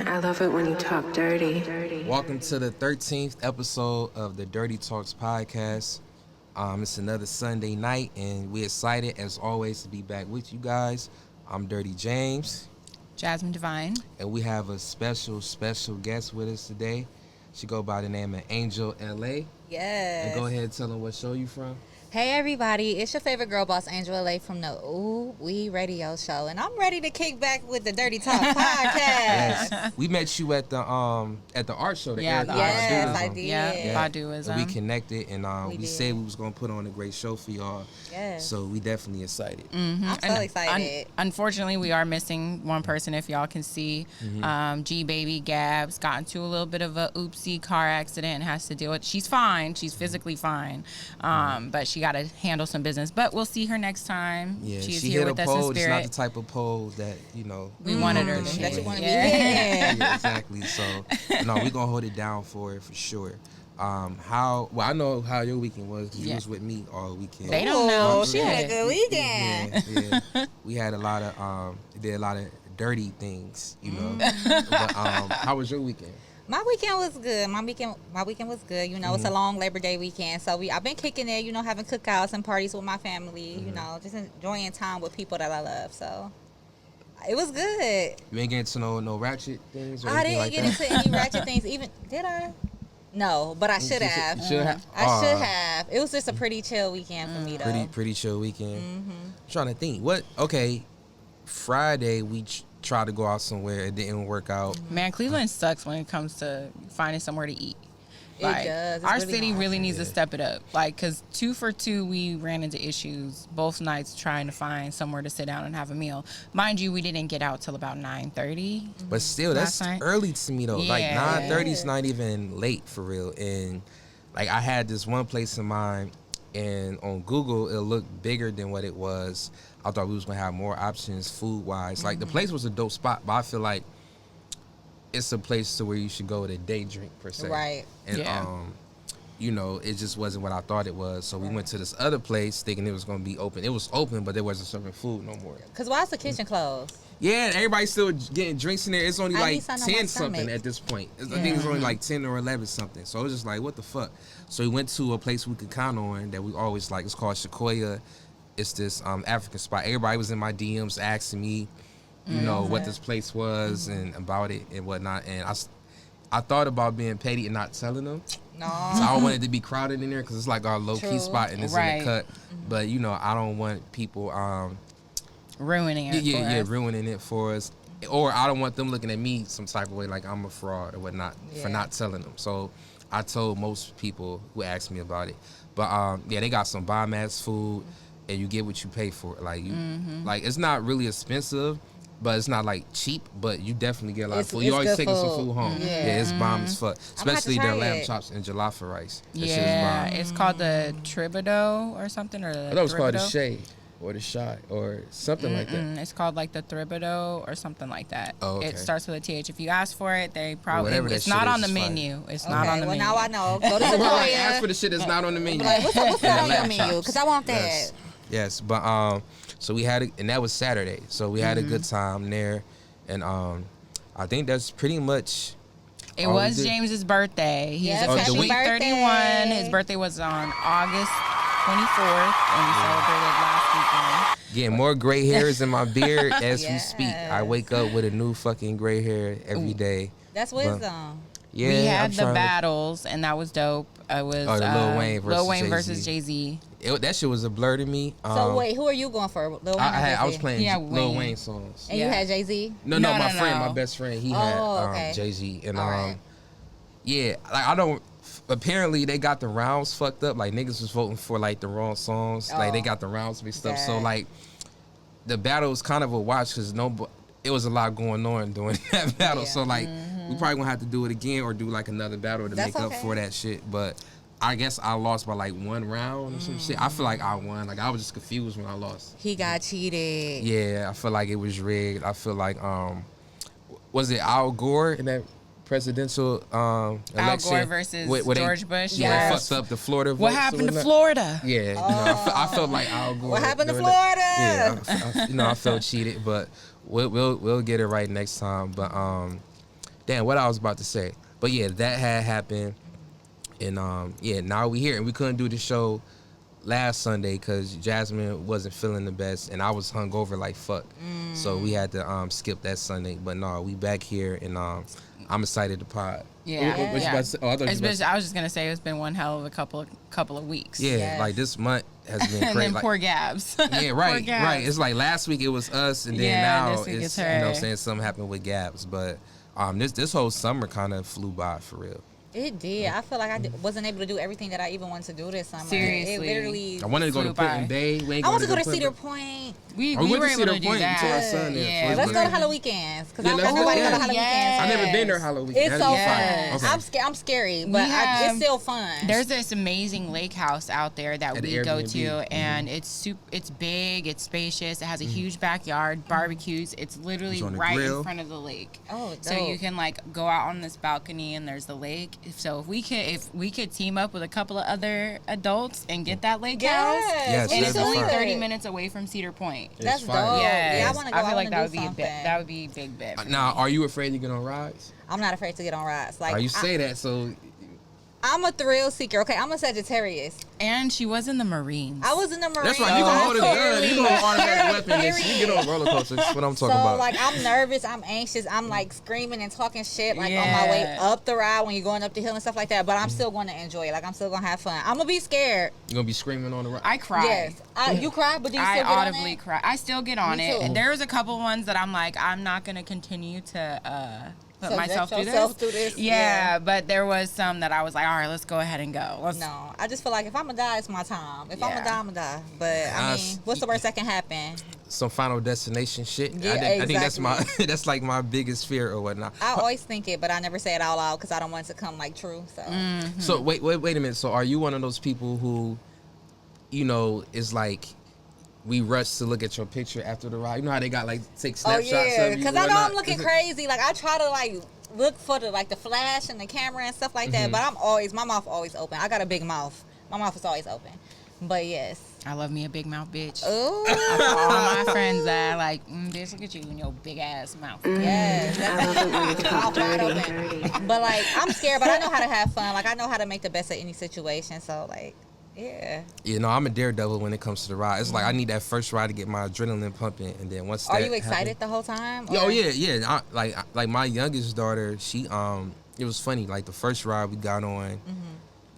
I love it when you talk dirty. Welcome to the 13th episode of the Dirty Talks podcast. It's another Sunday night, and we're excited, as always, to be back with you guys. I'm Dirty James. Jasmine Divine. And we have a special guest with us today. She go by the name of Angel LA. Yes. And go ahead and tell them what show you from. Hey everybody, it's your favorite girl boss Angel LA from the Ooh We Radio Show, and I'm ready to kick back with the Dirty Talk podcast. Yes. We met you at the art show. Yes, I did. Yeah, Baduism. We connected, and we said we was gonna put on a great show for y'all. Yes. So we definitely excited. Mm-hmm. I'm so excited. Unfortunately, we are missing one person. If y'all can see, G Baby Gabs got into a little bit of a oopsie car accident and has to deal with. She's fine. She's physically fine, but she got to handle some business. But we'll see her next time. Yeah, she's she here hit with a us pole. in spirit. It's not the type of pole that we wanted her to hit. That you want to be Yeah, exactly. So no, we're gonna hold it down for her for sure. I know how your weekend was because you was with me all weekend. They don't know. She had a good weekend. Yeah. We had a lot of did a lot of dirty things, But how was your weekend? My weekend was good. My weekend was good. It's a long Labor Day weekend, so I've been kicking it. Having cookouts and parties with my family. Just enjoying time with people that I love. So it was good. You ain't getting to no ratchet things. Or I didn't like get that? into any ratchet things. Even did I? No, but I should have. You should have. I should have. It was just a pretty chill weekend for me, though. Pretty chill weekend. I'm trying to think. Okay, Friday we tried to go out somewhere. It didn't work out. Man, Cleveland sucks when it comes to finding somewhere to eat. It does. It's Our really city hard. really needs to step it up. Because 2 for 2, we ran into issues both nights trying to find somewhere to sit down and have a meal. Mind you, we didn't get out till about 9:30. But still, that's early to me though. Yeah. Like 9:30 is not even late for real. And like I had this one place in mind, and on Google it looked bigger than what it was. I thought we was gonna have more options food wise. Like the place was a dope spot, but I feel like it's a place to where you should go to day drink per se. Right. And it just wasn't what I thought it was. So we went to this other place thinking it was gonna be open. It was open, but they wasn't serving food no more. Cause why is the kitchen closed? Yeah, everybody's still getting drinks in there. It's only like 10 something stomach. at this point. I think it's only like 10 or 11 something. So it was just like, what the fuck? So we went to a place we could count on that we always like. It's called Sequoia. It's this African spot. Everybody was in my DMs asking me, what this place was and about it and whatnot. And I thought about being petty and not telling them. No. So I wanted to be crowded in there because it's like our low-key spot and it's in the cut. But, I don't want people... ruining it for us. Ruining it for us. Or I don't want them looking at me some type of way like I'm a fraud or whatnot for not telling them. So I told most people who asked me about it. But, they got some bomb-ass food. And you get what you pay for. Like like it's not really expensive, but it's not like cheap. But you definitely get a lot of food. You always taking some food home. Yeah, it's bomb as fuck. Especially their lamb chops and jollof rice. That shit is bomb. It's called the Tribido or something, or I thought it was called the Shade or the Shot or something like that. It's called like the Thribido or something like that. Oh, okay. It starts with a TH. If you ask for it, they probably whatever that it's shit not is, on the it's menu. fine. It's not on the menu. Well, now I know. Go to the Right, ask for the shit that's not on the menu. Like, what's that on your menu? Because I want that. Yes, but so we had and that was Saturday. So we had a good time there, and I think that's pretty much. It was James's birthday. He's officially 31. His birthday was on August 24th, and we celebrated last weekend. Getting more gray hairs in my beard as we speak. I wake up with a new fucking gray hair every day. That's wisdom. Yeah, we had the battles, and that was dope. It was Lil Wayne versus Jay-Z. That shit was a blur to me. So wait, who are you going for? Lil Wayne I was playing Lil Wayne. Wayne songs. And you had Jay-Z? No, my best friend, he had okay. Jay-Z. And right. I don't. Apparently they got the rounds fucked up. Like niggas was voting for like the wrong songs. Like they got the rounds mixed up. So like the battle was kind of a watch because it was a lot going on during that battle. So like we probably gonna have to do it again or do like another battle to make up for that shit. But I guess I lost by like one round or some shit. I feel like I won. Like I was just confused when I lost. He got cheated. Yeah, I feel like it was rigged. I feel like was it Al Gore in that presidential election? Al Gore versus George Bush. Yeah, fucked up the Florida votes. What happened to Florida? Yeah, I felt like Al Gore. What happened to Florida? Yeah, I felt cheated, but we'll get it right next time. But Damn, what I was about to say. But yeah, that had happened. And now we here. And we couldn't do the show last Sunday because Jasmine wasn't feeling the best. And I was hungover like fuck. So we had to skip that Sunday. But no, we back here. And I'm excited to pod. Yeah. What you about to say? Oh, I thought you It's about been, I was just gonna say it's been one hell of a couple of weeks. Yeah, Yes. like this month has been And crazy. then Like, poor Gabs. yeah, Poor right, Gabs. right. It's like last week it was us, and then Yeah, now this week it's it's you know what I'm her. saying something happened with Gabs. But this whole summer kind of flew by for real. It did. I feel like I wasn't able to do everything that I even wanted to do this summer. Seriously. It literally. I wanted to go to Flew by. Putin Bay. We ain't I want to go to Putin Cedar Bay. Point. We Oh, we were went to able to Cedar do Point that. until our son there, so Yeah, it's Let's good. go to Halloween weekends because Yeah, I let's don't go. know nobody Yeah. go to Halloween Yes. weekends. I've never been there Halloween. It's That'd so be fire. fun. Okay. I'm scary, but have- it's still fun. There's this amazing lake house out there that At we the go Airbnb. to, and it's big, it's spacious, it has a huge backyard, barbecues. It's literally It's on the right grill. in front of the lake. Oh, so you dope. can like go out on this balcony, and there's the lake. So if we could team up with a couple of other adults and get that lake house, Yes, and that'd it's be only fire. 30 minutes away from Cedar Point. That's It's fire. dope. Yes. Yeah, I want to go. I feel like that would do be something. that would be a big bet. for Now, me. are you afraid to get on rides? I'm not afraid to get on rides. Like You say that, so I'm a thrill seeker. Okay, I'm a Sagittarius. And she was in the Marines. I was in the Marines. that's right. You gonna hold a gun. You gonna automatic weapon. And Period. you get on roller coasters. That's what I'm talking So about. like I'm nervous, I'm anxious, I'm like screaming and talking shit like on my way Yeah. up the ride when you're going up the hill and stuff like that. But I'm still going to enjoy it. Like I'm still gonna have fun. I'm gonna be scared. You gonna be screaming on the ride. I cried. Yes, you cry, but do you I still get audibly on it? cry. I still get on Me it. too. And there was a couple ones that I'm like, I'm not gonna continue to put Subject myself through yourself this. through this, Yeah, yeah. but there was some that I was like, all right, let's go ahead and go. Let's, No, I just feel like if I'm gonna die, it's my time. If I'm Yeah. gonna die, I'm gonna die. But I mean, what's the worst that can happen? Some Final Destination shit. Yeah, I think that's my exactly. that's like my biggest fear or whatnot. I always think it, but I never say it out loud because I don't want it to come like true. So So wait a minute. So are you one of those people who, you know, is like, we rush to look at your picture after the ride? You know how they got like take oh snapshots yeah, of you. because I know whatnot? I'm looking crazy. Like I try to like look for the flash and the camera and stuff like that. But my mouth always open. I got a big mouth. My mouth is always open. But yes. I love me a big mouth bitch. Oh All my friends that are like, bitch, look at you and your big ass mouth. yes. I love it when you talk Mouth wide dirty. open. But like I'm scared, but I know how to have fun. Like I know how to make the best of any situation. So like yeah. You know, I'm a daredevil when it comes to the ride. It's like I need that first ride to get my adrenaline pumping, and then once Are that you excited happens- the whole time? Oh or- yeah. Like my youngest daughter, she it was funny. Like the first ride we got on,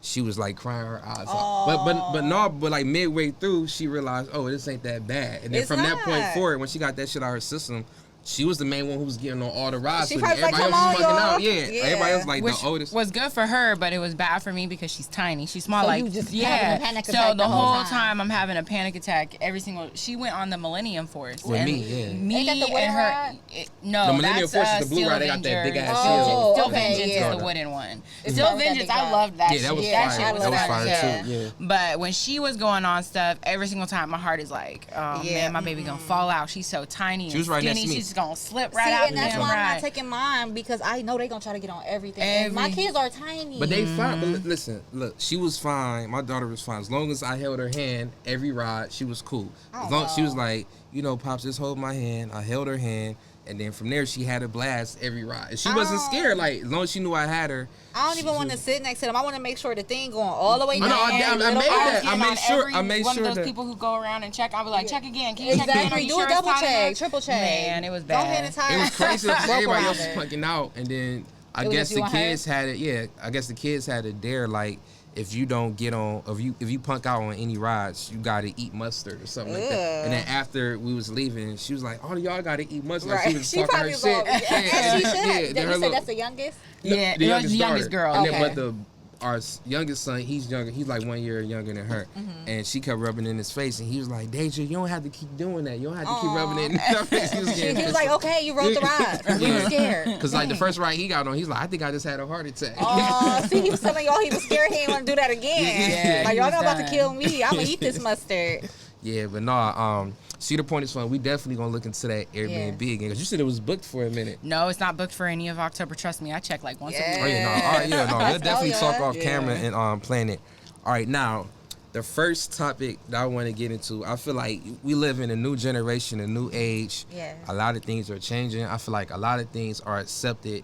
she was like crying her eyes out. But like midway through, she realized, oh, this ain't that bad. And then It's from that point not. forward, when she got that shit out of her system, she was the main one who was getting on all the rides. She with me. probably was like, Everybody else "Come was on, fucking y'all." out. Yeah. Yeah. Everybody else like Which the oldest. was good for her, but it was bad for me because she's tiny. She's small. So like you just yeah. having a panic so attack the the whole whole time. time I'm having a panic attack. Every single. She went on the Millennium Force With and me, yeah. Me Ain't that the wooden and her. ride? No, The Millennium that's, Force is the blue Steel ride. They got that Avenger. big ass Oh, hill. Steel okay, Vengeance yeah. is the wooden one. It's Steel not with that Vengeance, big I ride. loved that. Yeah, that was shit. fire. That shit I was love That was fire. fire too. Yeah. But when she was going on stuff, every single time my heart is like, oh Yeah. man, my baby gonna fall out. She's so tiny She was and right next skinny. to me. She's gonna slip right See, out and the that's damn why I'm ride. not taking mine because I know they're gonna try to get on everything. And my Every- kids are tiny. But they fine. But listen, look, she was fine. My daughter was fine. As long as I held her hand every ride, she was cool. As long she was like, you know, Pops, just hold my hand. I held her hand, and then from there she had a blast every ride. And she wasn't scared. Like as long as she knew I had her. I don't even want to sit next to them. I want to make sure the thing going all the way I down. know, I every made little that. part. I Getting made on sure- every I made one sure of those that- people who go around and check. I'll be like, check again. Can you check again? Are Exactly. you Do sure a it's double tight check, enough? triple check. Man, it was Go ahead bad. and tie It was crazy because rope everybody around else was it. punking out, and then I It was guess just the you and her? kids had it. Yeah, I guess the kids had a dare like. If you don't get on, if you punk out on any rides, you gotta eat mustard or something like that. And then after we was leaving, she was like, "Oh, y'all gotta eat mustard." Like, Right. she was She talking probably her was shit. all, and she should. then You her said little- that's the youngest? Yeah, the it was the youngest daughter. girl. And then, Okay. but our youngest son, he's younger. He's like 1 year younger than her. And she kept rubbing it in his face, and he was like, "Deja, you don't have to keep doing that. You don't have to keep rubbing it in her face." He was, He was like, okay, you rode the ride. We were scared. Because like the first ride he got on, he's like, "I think I just had a heart attack." Oh, see, he was telling y'all he was scared. He didn't want to do that again. Yeah, Like, he y'all was not about to done. kill me. I'm going to eat this mustard. Yeah, but no, Cedar Point is fun. We definitely gonna look into that Airbnb again because you said it was booked for a minute. No, it's not booked for any of October. Trust me, I check like once a Yeah. week. Oh yeah, no, all right, yeah, no, we'll definitely yeah. talk off Yeah. camera and plan it. All right, now the first topic that I want to get into, I feel like we live in a new generation, a new age. Yeah. A lot of things are changing. I feel like a lot of things are accepted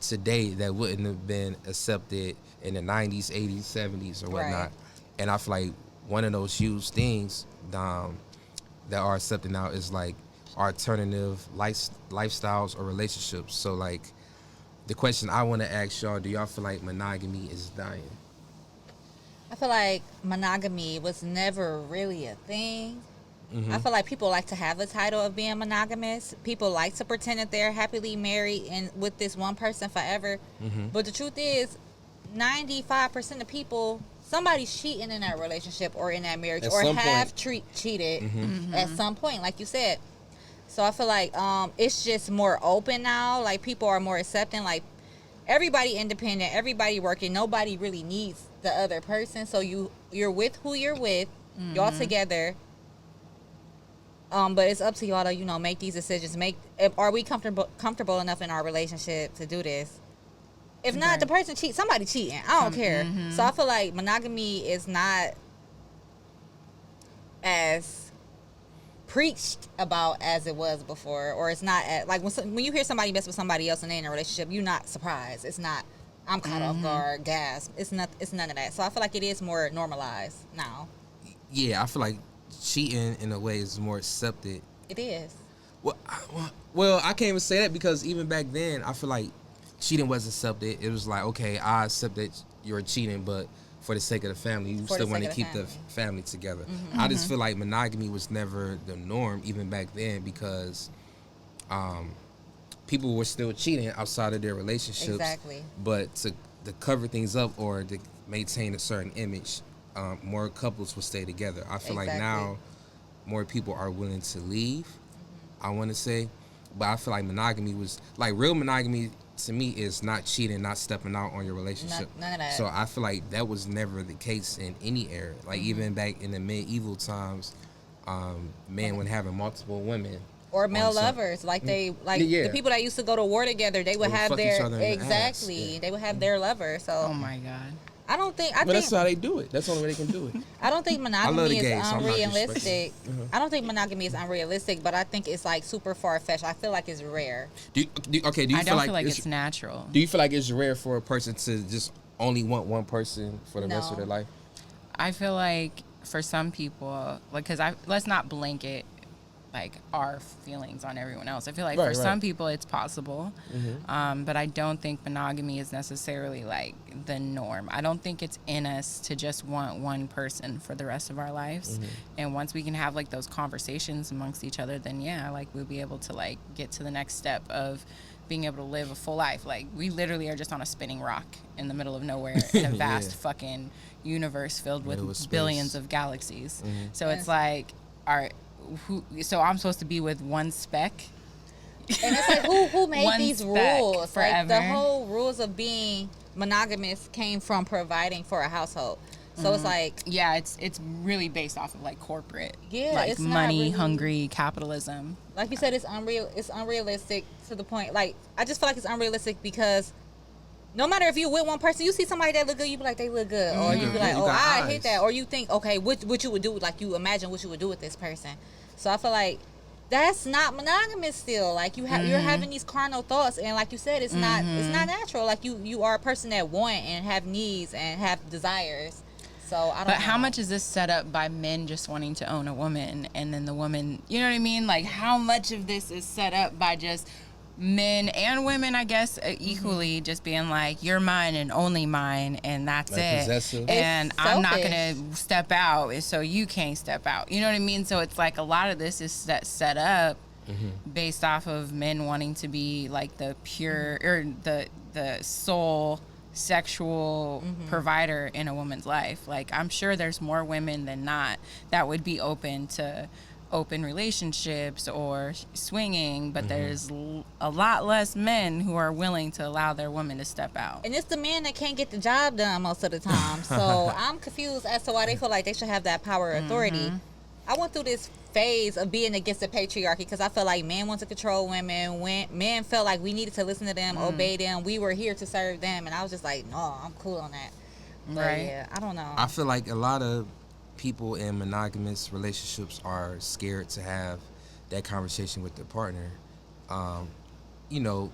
today that wouldn't have been accepted in the 90s, 80s, 70s, or whatnot. Right. And I feel like one of those huge things that are accepted now is like alternative lifestyles or relationships. So like the question I want to ask y'all, do y'all feel like monogamy is dying? I feel like monogamy was never really a thing. I feel like people like to have the title of being monogamous. People like to pretend that they're happily married and with this one person forever. But the truth is, 95% of people, somebody's cheating in that relationship or in that marriage At or some have point. cheated at some point, like you said. So I feel like it's just more open now. Like people are more accepting. Like everybody independent, everybody working. Nobody really needs the other person. So you're with who you're with. Y'all together. But it's up to y'all to, make these decisions. Are we comfortable enough in our relationship to do this? If not, Right. the person cheats. Somebody cheating. I don't care. So I feel like monogamy is not as preached about as it was before, or it's not like when you hear somebody mess with somebody else and they in a relationship, you're not surprised. It's not. I'm caught off guard. Gasp. It's not. It's none of that. So I feel like it is more normalized now. Yeah, I feel like cheating in a way is more accepted. It is. Well, I can't even say that because even back then, I feel like cheating was accepted. It was like, okay, I accept that you're cheating, but for the sake of the family, you still want to keep the family together. I just feel like monogamy was never the norm even back then because people were still cheating outside of their relationships. Exactly. But to cover things up or to maintain a certain image, more couples will stay together. I feel like now more people are willing to leave, I want to say. But I feel like monogamy was, like real monogamy to me is not cheating, not stepping out on your relationship. None of that. So I feel like that was never the case in any era. Like even back in the medieval times, men would having multiple women. Or male lovers, like the people that used to go to war together, they would have fuck each their other in the ass. Yeah. They would have their lover. So Oh my God. I don't think. But that's how they do it. That's the only way they can do it. I don't think love monogamy the is gays, so I'm not unrealistic. I don't think monogamy is unrealistic, but I think it's like super far fetched. I feel like it's rare. Do you I feel don't like feel like it's natural. Do you feel like it's rare for a person to just only want one person for the rest of No. their life? I feel like for some people, like, let's not blanket like our feelings on everyone else. I feel like for some people it's possible, but I don't think monogamy is necessarily like the norm. I don't think it's in us to just want one person for the rest of our lives. And once we can have like those conversations amongst each other, then yeah, like we'll be able to like get to the next step of being able to live a full life. Like we literally are just on a spinning rock in the middle of nowhere in a vast fucking universe filled with billions of galaxies. So it's like, all right, so I'm supposed to be with one speck, And it's like who made One these spec rules? Like forever. the whole rules of being monogamous came from providing for a household. So it's like, yeah, it's really based off of like corporate, like it's not money really- hungry capitalism. like you said, it's unrealistic to the point. Like I just feel like it's unrealistic because no matter if you with one person, you see somebody that look good, you be like, they look good, or you be like, You oh, got I eyes. hate that, or you think, okay, what you would do, like you imagine what you would do with this person. So I feel like that's not monogamous still. Like you're having these carnal thoughts, and like you said, it's not natural. Like you are a person that want and have needs and have desires. So I don't know. But how much is this set up by men just wanting to own a woman, and then the woman, you know what I mean? Like how much of this is set up by just men and women, I guess, equally just being like, you're mine and only mine, and that's Like it. possessive. And It's I'm not selfish. gonna step out, so you can't step out. You know what I mean? So it's like a lot of this is set up based off of men wanting to be like the pure or the sole sexual provider in a woman's life. Like I'm sure there's more women than not that would be open to open relationships or swinging, but there's a lot less men who are willing to allow their woman to step out. And it's the men that can't get the job done most of the time. So I'm confused as to why they feel like they should have that power or authority. I went through this phase of being against the patriarchy because I felt like men want to control women. When men felt like we needed to listen to them, obey them. We were here to serve them. And I was just like, no, I'm cool on that. But Right. yeah, I don't know. I feel like a lot of people in monogamous relationships are scared to have that conversation with their partner. You know,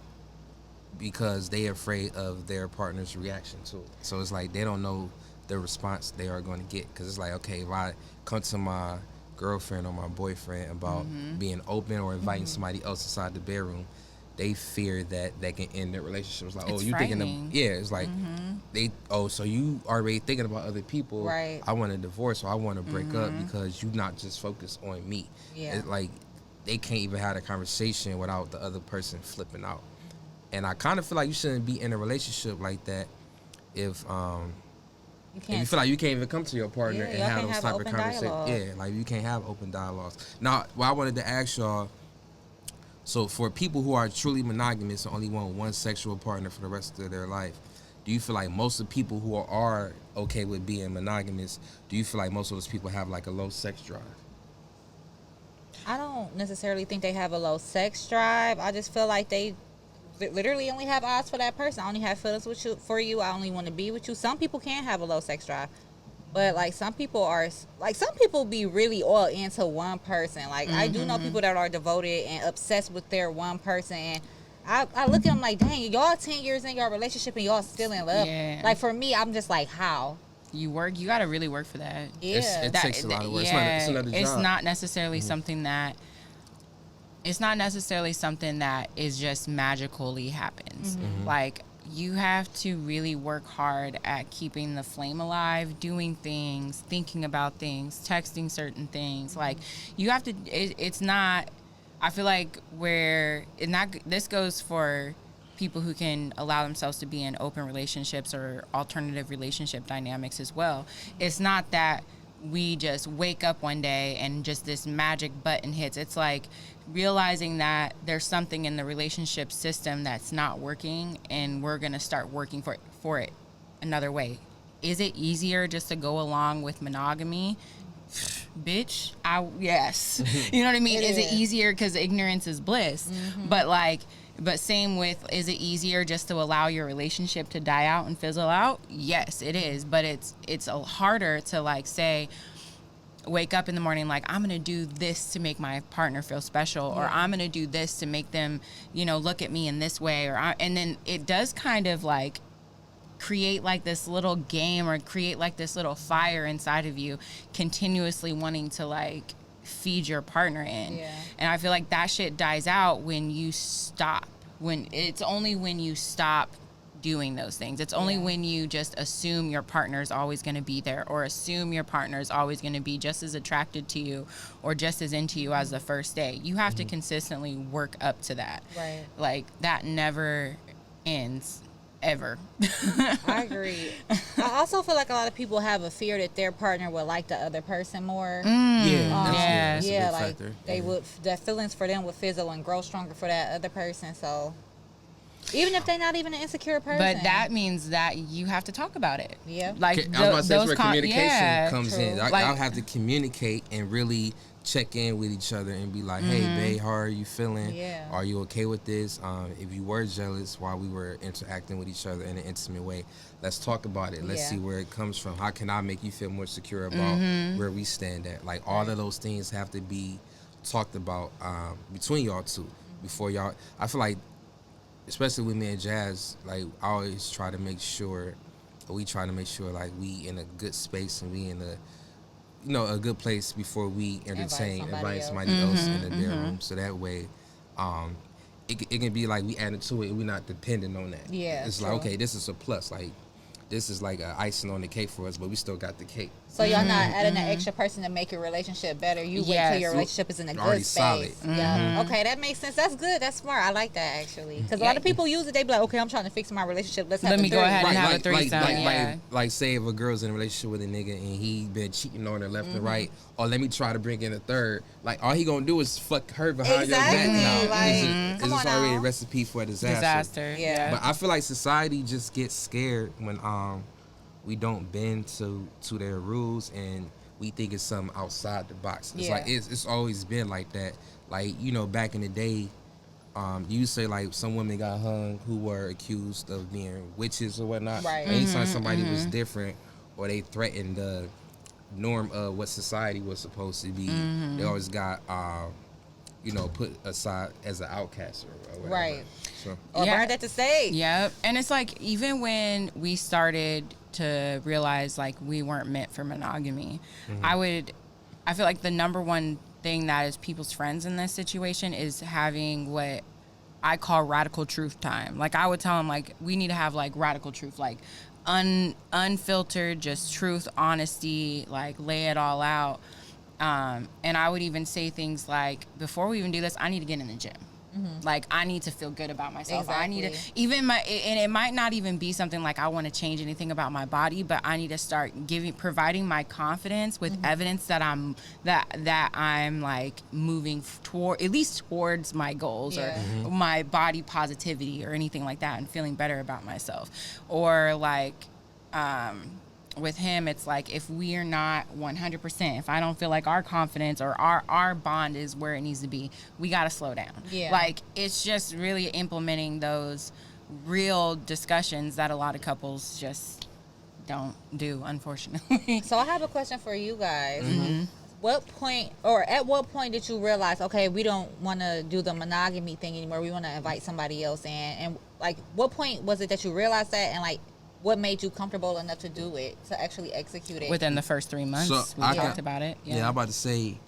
because they afraid of their partner's reaction to it. So it's like they don't know the response they are going to get, because it's like, okay, if I come to my girlfriend or my boyfriend about being open or inviting somebody else inside the bedroom, they fear that that can end their relationship. It's like, It's oh, you thinking of, frightening. yeah, it's like they, oh, so you already thinking about other people. Right. I want a divorce, or I want to break up because you not just focused on me. Yeah. It's like they can't even have a conversation without the other person flipping out. And I kind of feel like you shouldn't be in a relationship like that if You if you can't. feel like you can't even come to your partner Yeah, and y'all have can't those have type of open conversations. dialogue. Yeah, like you can't have open dialogues. Now, what I wanted to ask y'all, so for people who are truly monogamous and only want one sexual partner for the rest of their life, do you feel like most of the people who are okay with being monogamous, do you feel like most of those people have like a low sex drive? I don't necessarily think they have a low sex drive. I just feel like they literally only have eyes for that person. I only have feelings with you for you. I only want to be with you. Some people can have a low sex drive, but like some people are like some people be really all into one person. Like I do know people that are devoted and obsessed with their one person. And I look at them like, dang, y'all 10 years in your relationship and y'all still in love. Yeah. Like for me, I'm just like, how? You got to really work for that. Yeah. It takes a lot of work. It's another job. It's not necessarily something that. It's not necessarily something that is just magically happens. Like you have to really work hard at keeping the flame alive, doing things, thinking about things, texting certain things. Like you have to. It's not. I feel like this goes for people who can allow themselves to be in open relationships or alternative relationship dynamics as well. It's not that we just wake up one day and just this magic button hits. It's like realizing that there's something in the relationship system that's not working, and we're going to start working for it another way. Is it easier just to go along with monogamy? Bitch, yes. You know what I mean? Is it easier because ignorance is bliss? But same with, is it easier just to allow your relationship to die out and fizzle out? Yes, it is. But it's harder to like say, wake up in the morning like, I'm gonna do this to make my partner feel special, or I'm gonna do this to make them, look at me in this way, and then it does kind of like create like this little game or create like this little fire inside of you, continuously wanting to like feed your partner in. And I feel like that shit dies out when you stop. It's only when you stop doing those things. It's only when you just assume your partner is always going to be there, or assume your partner is always going to be just as attracted to you or just as into you as the first day. You have to consistently work up to that. Right. Like that never ends. Ever. I agree. I also feel like a lot of people have a fear that their partner would like the other person more. That's a big like factor. they would, their feelings for them would fizzle and grow stronger for that other person. So even if they're not even an insecure person, But that means that you have to talk about it. Yeah. Like I was about to say that's where communication yeah, comes true. in. I'll have to communicate and really check in with each other and be like, hey, babe, how are you feeling? Yeah. Are you okay with this? If you were jealous while we were interacting with each other in an intimate way, let's talk about it. Let's see where it comes from. How can I make you feel more secure about where we stand at? Like, all of those things have to be talked about between y'all two before y'all. I feel like, especially with me and Jazz, like, I always try to make sure, like, we in a good space and we in a good place before we entertain, invite somebody else in the bedroom. So that way, it can be like we added to it and we're not dependent on that. Yeah, it's true. like, okay, this is a plus. Like, this is like icing on the cake for us, but we still got the cake. So y'all not adding an extra person to make your relationship better. You wait till your relationship is in a Already good solid. space. Yeah. Okay, that makes sense. That's good. That's smart. I like that actually. Because a lot of people use it. They be like, okay, I'm trying to fix my relationship. Let me go ahead and have a threesome. Like, say if a girl's in a relationship with a nigga and he been cheating on her left and right, or let me try to bring in a third. Like, all he gonna do is fuck her behind your back now. Like, It's just already a recipe for a disaster. Yeah. But I feel like society just gets scared when we don't bend to their rules and we think it's something outside the box. It's like it's always been like that. Like, back in the day, you say like some women got hung who were accused of being witches or whatnot. Right. Anytime somebody was different or they threatened the norm of what society was supposed to be, they always got put aside as an outcast or whatever. Right. So Or Yeah. burned at the stake. Yep. And it's like, even when we started to realize like we weren't meant for monogamy, I feel like the number one thing that is people's friends in this situation is having what I call radical truth time. Like, I would tell them, like, we need to have like radical truth, like unfiltered, just truth, honesty, like lay it all out. And I would even say things like, before we even do this, I need to get in the gym. Like, I need to feel good about myself. I need to, and it might not even be something like I want to change anything about my body, but I need to start providing my confidence with evidence that I'm like moving toward, at least towards my goals or my body positivity or anything like that, and feeling better about myself. Or like, with him, it's like, if we are not 100%, if I don't feel like our confidence or our bond is where it needs to be, we got to slow down. Yeah. Like, it's just really implementing those real discussions that a lot of couples just don't do, unfortunately. So I have a question for you guys. At what point did you realize, okay, we don't want to do the monogamy thing anymore, we want to invite somebody else in? And like, what point was it that you realized that, and like, what made you comfortable enough to do it, to actually execute it? Within the first 3 months, So we talked about it. Yeah, I'm about to say,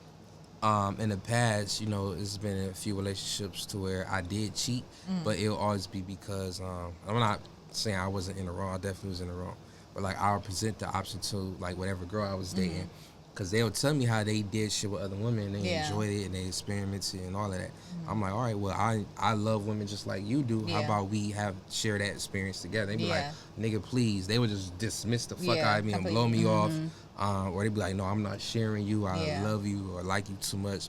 in the past, it's been a few relationships to where I did cheat, but it'll always be because I'm not saying I wasn't in the wrong. I definitely was in the wrong, but like, I'll present the option to like whatever girl I was dating, because they'll tell me how they did shit with other women and they enjoyed it and they experimented and all of that. I'm like, all right, well, I love women just like you do. How about we share that experience together? They'd be like, nigga, please. They would just dismiss the fuck out of me and blow me off. Or they'd be like, no, I'm not sharing you. I love you or like you too much.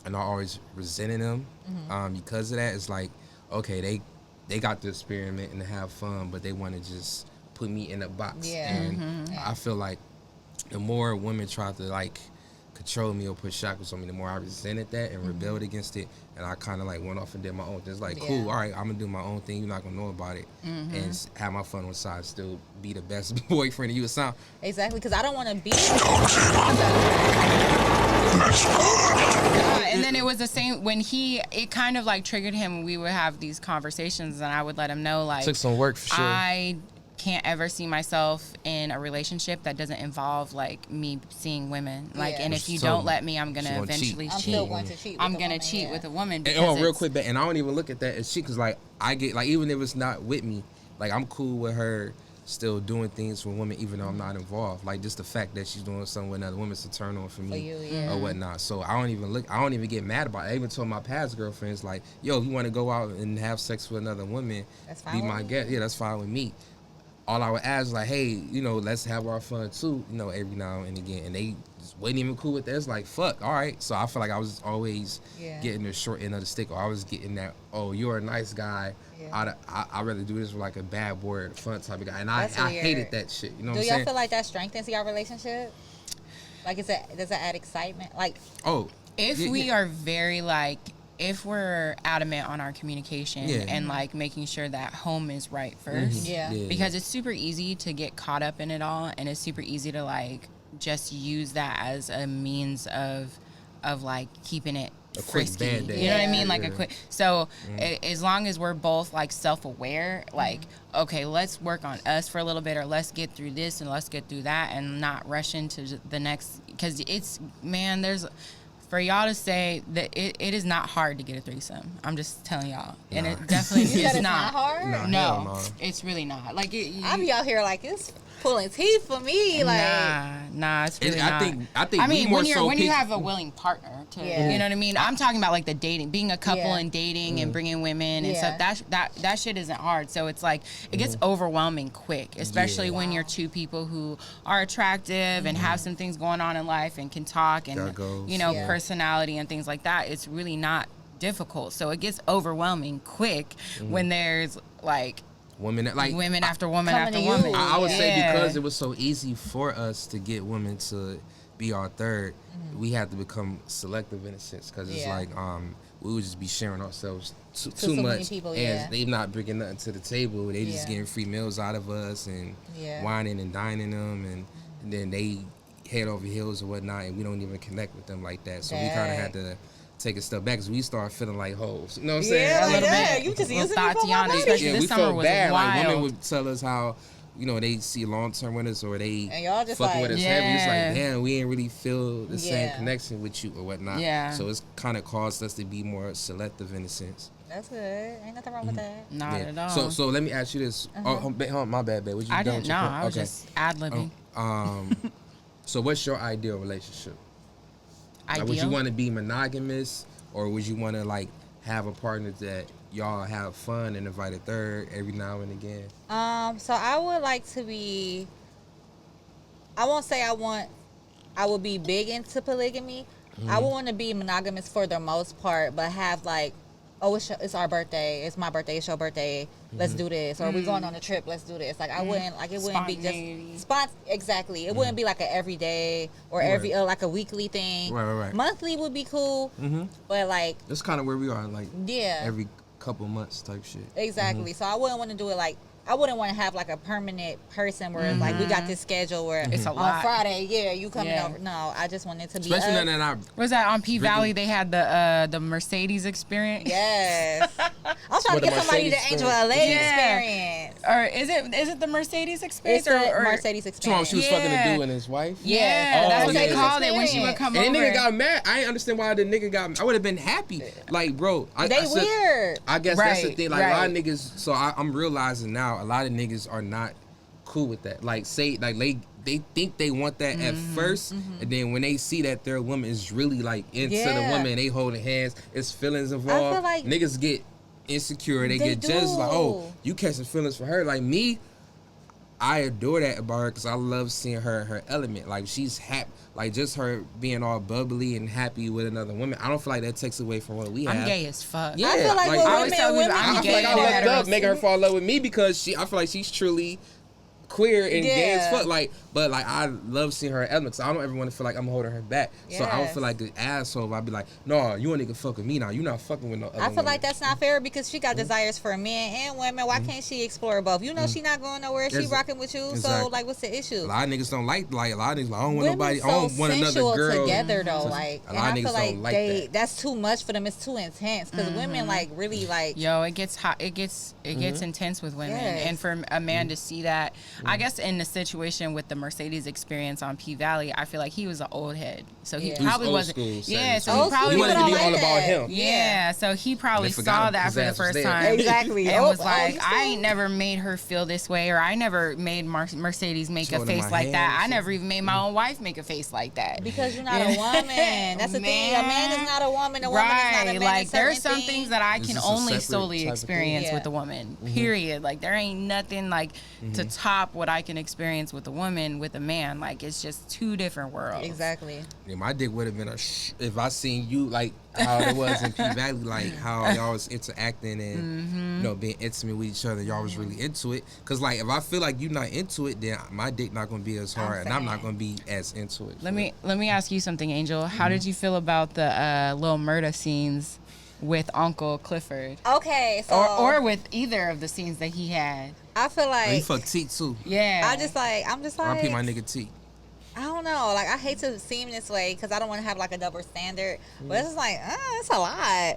And I always resented them. Because of that, it's like, okay, they got to experiment and have fun, but they want to just put me in a box. And I feel like the more women try to like control me or put shackles on me, the more I resented that and rebelled against it, and I kind of like went off and did my own thing. It's like, cool, all right, I'm gonna do my own thing. You're not gonna know about it, and have my fun on the side. Still be the best boyfriend you would sound. Exactly, because I don't want to be. And then it was the same when it kind of like triggered him when we would have these conversations, and I would let him know, like, Took some work for sure. I can't ever see myself in a relationship that doesn't involve like me seeing women. Like, and if you don't let me, I'm gonna eventually cheat. I'm still going to cheat. I'm gonna cheat with a woman. And real quick, and I don't even look at that as cheat, because like, I get like, even if it's not with me, like, I'm cool with her still doing things for women even though I'm not involved. Like, just the fact that she's doing something with another woman's a turn on for me or whatnot. So I don't even get mad about it. I even told my past girlfriends, like, yo, if you want to go out and have sex with another woman, that's fine, be my guest. Yeah, that's fine with me. All I would ask is like, hey, let's have our fun too, every now and again. And they just wasn't even cool with that. It's like, fuck, all right. So I feel like I was always getting the short end of the stick, or I was getting that, oh, you're a nice guy. I'd rather do this with like a bad boy or fun type of guy. And I hated that shit. You know what I'm saying? Do y'all feel like that strengthens your relationship? Like, does it add excitement? Like, if we are very like, if we're adamant on our communication and like making sure that home is right first, because it's super easy to get caught up in it all, and it's super easy to like just use that as a means of like keeping it frisky. You know what I mean? Like a quick. So as long as we're both like self-aware, like, okay, let's work on us for a little bit, or let's get through this and let's get through that, and not rush into the next, because it's, man, for y'all to say that it is not hard to get a threesome. I'm just telling y'all. And it definitely is not hard. No, it's really not. Like, I be out here like, it's pulling teeth for me. Like, nah, it's really not. I think. I mean, when you have a willing partner, to, you know what I mean. I'm talking about like the dating, being a couple and dating and bringing women and stuff. That shit isn't hard. So it's like, it gets overwhelming quick, especially when you're two people who are attractive and have some things going on in life and can talk and personality and things like that. It's really not difficult. So it gets overwhelming quick when there's like women after woman after woman. I would say because it was so easy for us to get women to be our third, we had to become selective in a sense, because it's like we would just be sharing ourselves too much, people, and they not bringing nothing to the table. They just getting free meals out of us and whining and dining them, and then they head over heels or whatnot, and we don't even connect with them like that. So we kind of had to take a step back because we start feeling like hoes. You know what I'm saying? Yeah, A little bit. You just Little using me for my Tatiana, body. especially Yeah, this we summer felt was bad. Like women wild. would tell us how, you know, they see long-term with us or they And y'all just fucking like- with us heavy. It's Yeah. like, damn, we ain't really feel the same Yeah. connection with you or whatnot. Yeah. So it's kind of caused us to be more selective in a sense. That's good. Ain't nothing wrong with that. Not Yeah. at all. So let me ask you this. Oh, my bad, babe. Was you I done didn't with know. your point? I was Okay. just ad-libbing. So what's your ideal relationship? Like, would you Ideal? want to be monogamous, or would you want to like have a partner that y'all have fun and invite a third every now and again? So I would like to be. I won't say I would be big into polygamy. I would want to be monogamous for the most part, but have like, oh, it's our birthday. It's my birthday. It's your birthday. Let's do this. Or we going on a trip. Let's do this. Like I wouldn't like it. Wouldn't be Spontaneity. just exactly. It wouldn't be like a everyday or every like a weekly thing. Right. Monthly would be cool, but like That's kind of where we are, like yeah, every couple months type shit. exactly. So I wouldn't want to do it like. I wouldn't want to have like a permanent person where it's like we got this schedule where It's a on lot. Friday, you coming Yeah. over. No, I just want it to be Especially us. now that I Was that on P Strictly- Valley? They had the Mercedes experience. Yes. I'm trying What, to the get somebody the Mercedes Angel LA Yeah. experience. Or is it the Mercedes experience? It's the or Mercedes tomorrow experience. she was fucking Yeah. a dude and his wife. Yeah, Oh, that's what they yeah. called it when she would come And over. the nigga got mad. I ain't understand why the nigga got. I would have been happy. Like, bro, I They said- weird. I guess that's the Right, thing. Like a lot of right. niggas. So I'm realizing now a lot of niggas are not cool with that. Like say like they think they want that at first, and then when they see that their woman is really like into the Yeah. woman, they holding hands. It's feelings involved. like- niggas get insecure. They They get jealous. Like, oh, do. you catching feelings for her. Like me, I adore that about her because I love seeing her element. Like she's happy. Like just her being all bubbly and happy with another woman. I have. I don't feel like that takes away from what we have. I'm gay as fuck. Yeah, I feel like like- with I always tell women, people I'm I gay feel like I and looked up, heterosexual. making her fall in love with me because I feel like she's truly queer and gay as Yeah. fuck. Like, but like I love seeing her elements. I don't ever want to feel like I'm holding her back. So I don't Yes. feel like an asshole. If I be like, no, you a nigga fuck with me now. You not fucking with no other I feel woman. like that's not fair because she got Mm-hmm. desires for men and women. Why can't she explore both? You know she not going nowhere. She Ex- rocking with you. So exactly. like, what's the A issue? lot of niggas don't like a lot of niggas. Like, I don't want Women nobody. so I don't want another sensual girl together though. So, Like, a and lot I of feel niggas like don't like that. that's too much for them. It's too intense because women like really like. Yo, it gets hot. It gets intense with women, Yes. and for a man to see that, I guess in the situation with the Mercedes experience on P Valley, I feel like he was an old head, so he Yeah. He was probably old wasn't. school, Yeah, saying so so. he Old probably He people wanted to be don't all like about that. him. Yeah, so he probably They forgot saw him. that His for the ass was first there. time. Exactly. And Oh, was oh, like, you I see? ain't never made her feel this way, or I never made Mercedes make a Holding face my like hand that. and I shit. never even made my own wife make a face like that. Because you're not a woman. That's the thing. A man is not a woman. A woman is not a man. Like in there's certain some things that I It's can just a only separate solely type of thing. experience Yeah. with a woman. Period. Like there ain't nothing like to top what I can experience with a woman with a man. Like it's just two different worlds. Exactly. Yeah, my dick would have been if I seen you like how it was in P Valley, like how y'all was interacting and you know being intimate with each other. Y'all was really into it. Cause like if I feel like you not into it, then my dick not gonna be as hard, and I'm not saying. gonna be as into it. Let me ask you something, Angel. How did you feel about the Lil Murda scenes with Uncle Clifford, Okay. So or with either of the scenes that he had? I feel Oh, he like fucked T too. Yeah, I'm just like I peep my nigga T. I don't know. Like I hate to seem this way because I don't want to have like a double standard. But it's just like it's a lot.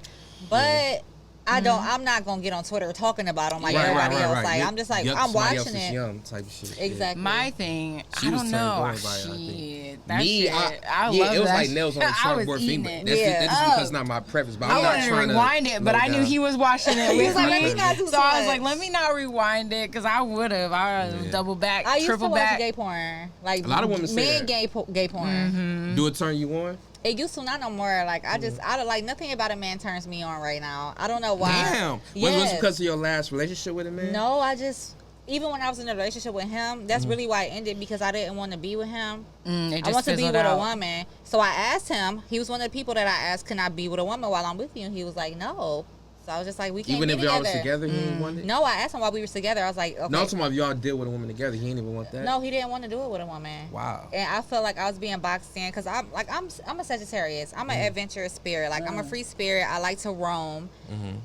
But I don't. I'm not gonna get on Twitter talking about them like everybody else. Like I'm just like Yup, I'm somebody watching else's it. yum type of shit. Exactly. my thing. She I was don't turned know. on by it, I think. Shit, that Me, shit. I yeah, love it was that like shit. nails on a I was chalkboard for eating me. it. That's Yeah. because it's not my preference. But I I'm not wanted to trying rewind it, but low I knew down. he was watching it He with was like, me. "Let me not do So I was much." like, let me not rewind it because I would have. I would Yeah. double back, I used to triple watch back. gay porn. Like A lot of women say men that. gay porn. Do it turn you on? It used to, not no more. Like I don't like nothing about a man turns me on right now. I don't know why. Damn. Was Yes. it because of your last relationship with a man? No, I just even when I was in a relationship with him, that's really why it ended because I didn't want to be with him. It I just want to be fizzled with a out. woman. So I asked him. He was one of the people that I asked, "Can I be with a woman while I'm with you?" And he was like, "No." So I was just like, "We can't Even be if together." y'all was together, he ain't want it? No, I asked him while we were together. I was like, "Okay." No, I'm talking about if y'all deal with a woman together, he ain't even want that? No, he didn't want to do it with a woman. Wow. And I felt like I was being boxed in because I'm a Sagittarius. I'm an adventurous spirit. Like I'm a free spirit. I like to roam,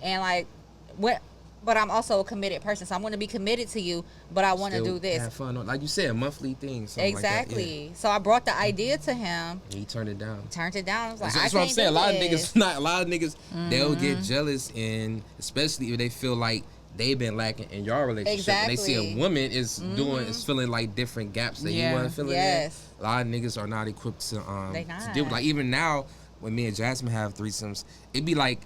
and like what but I'm also a committed person. So I'm going to be committed to you, but I want to Still do this. have fun, like you said, a monthly thing. Exactly. Like that, So I brought the idea to him. yeah. He turned it down. I was like, That's what I'm saying. A lot of niggas, they'll get jealous, and especially if they feel like they've been lacking in your relationship. Exactly. And they see a woman is filling like different gaps that you weren't filling in. A lot of niggas are not equipped to deal with. Like even now, when me and Jasmine have threesomes, it'd be like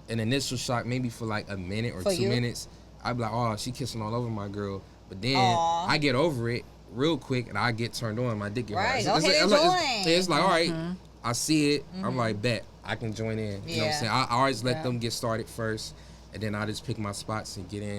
an initial shock, maybe for like a minute or 2 minutes. I'd be like, oh, she kissing all over my girl. But then I get over it real quick, and I get turned on. My dick get hard. Go ahead and join. It's like, all right, I see it. I'm like, bet I can join in. You know what I'm saying? I always let them get started first, and then I just pick my spots and get in.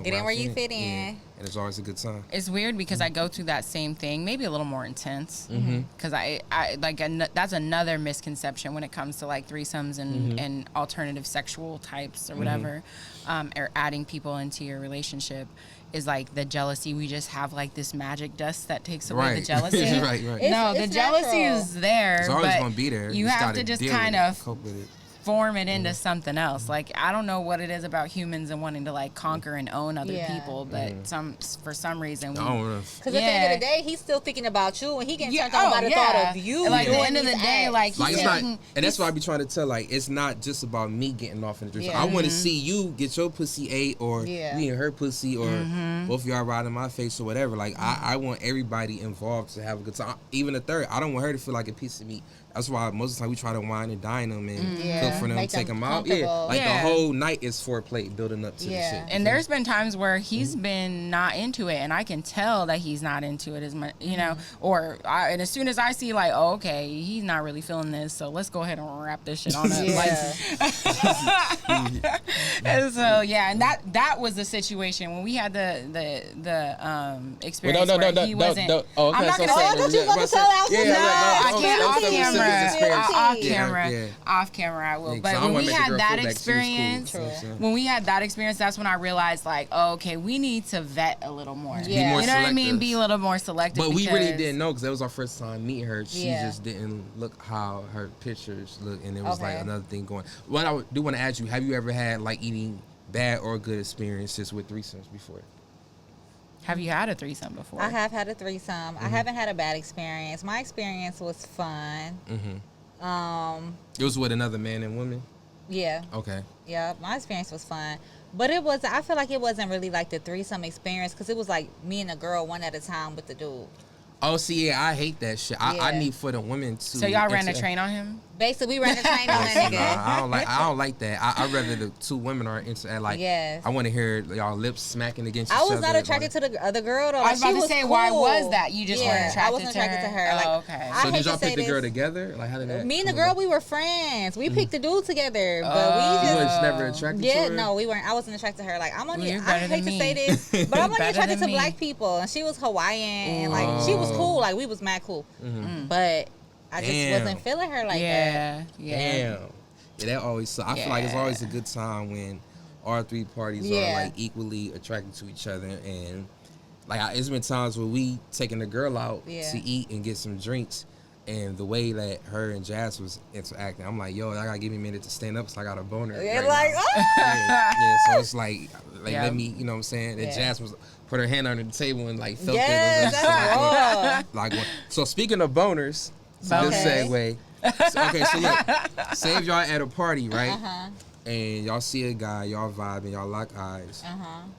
Get in where you fit in. Yeah. And it's always a good time. It's weird because I go through that same thing, maybe a little more intense. Because I like that's another misconception when it comes to like threesomes and alternative sexual types or whatever, or adding people into your relationship. Is like the jealousy. We just have like this magic dust that takes away the jealousy. right. No, the jealousy is there. It's always but gonna be there. You have to just kind of cope with it. Form it into something else. Like I don't know what it is about humans and wanting to like conquer and own other people, but for some reason, because at the end of the day, he's still thinking about you, and he getting turned on by the thought of you. And like at the end of the day, like it's not, and that's why I be trying to tell. Like it's not just about me getting off in the dress. I want to see you get your pussy ate, or me and her pussy, or both of y'all riding my face or whatever. Like I want everybody involved to have a good time. Even a third, I don't want her to feel like a piece of meat. That's why most of the time we try to wine and dine them and cook for them, take them out. Yeah, like the whole night is foreplay building up to the shit. And there's been times where he's been not into it, and I can tell that he's not into it as much, you know. And as soon as I see like, oh, okay, he's not really feeling this, so let's go ahead and wrap this shit on up. And so and that was the situation when we had the experience where he wasn't. I'm not gonna say. I thought you were gonna tell us. I can't off camera I will. But when we had that experience, that's when I realized like, oh, okay, we need to vet a little more. You know what I mean? Be a little more selective. But we really didn't know because that was our first time meeting her. She just didn't look how her pictures look, and it was like another thing going. What I do want to ask you: have you ever had like eating bad or good experiences with threesomes before? Have you had a threesome before? I have had a threesome. I haven't had a bad experience. My experience was fun. It was with another man and woman? Yeah. Okay. Yeah, my experience was fun. But I feel like it wasn't really like the threesome experience because it was like me and a girl one at a time with the dude. Oh, see, I hate that shit. I need for the women to. So y'all ran a train on him? Basically, we ran a train on that nigga. Nah, I don't like that. I'd rather the two women are into like. I want to hear y'all lips smacking against each other. I was not attracted to the other girl though. I was about to say, cool. why was that? You just weren't attracted to her? I wasn't attracted to her. Like, okay. So did y'all pick the girl together? Like how did that? Me and the girl, we were friends. We picked the dude together, but we just. You was never attracted to her? No, we weren't. I wasn't attracted to her. Like I hate to say this, but I'm only attracted to black people, and she was Hawaiian, and like she was cool. Like we was mad cool, but I just wasn't feeling her like that. Damn. Yeah, that always sucks. I feel like it's always a good time when all three parties are like equally attracted to each other, and like it's been times where we taking the girl out to eat and get some drinks, and the way that her and Jazz was interacting, I'm like, yo, I gotta give me a minute to stand up, so I got a boner. So it's like let me, you know what I'm saying? And Jazz was put her hand under the table and like felt it. Like so speaking of boners, this segue. So look, say if y'all at a party, right? And y'all see a guy, y'all vibing, y'all lock eyes.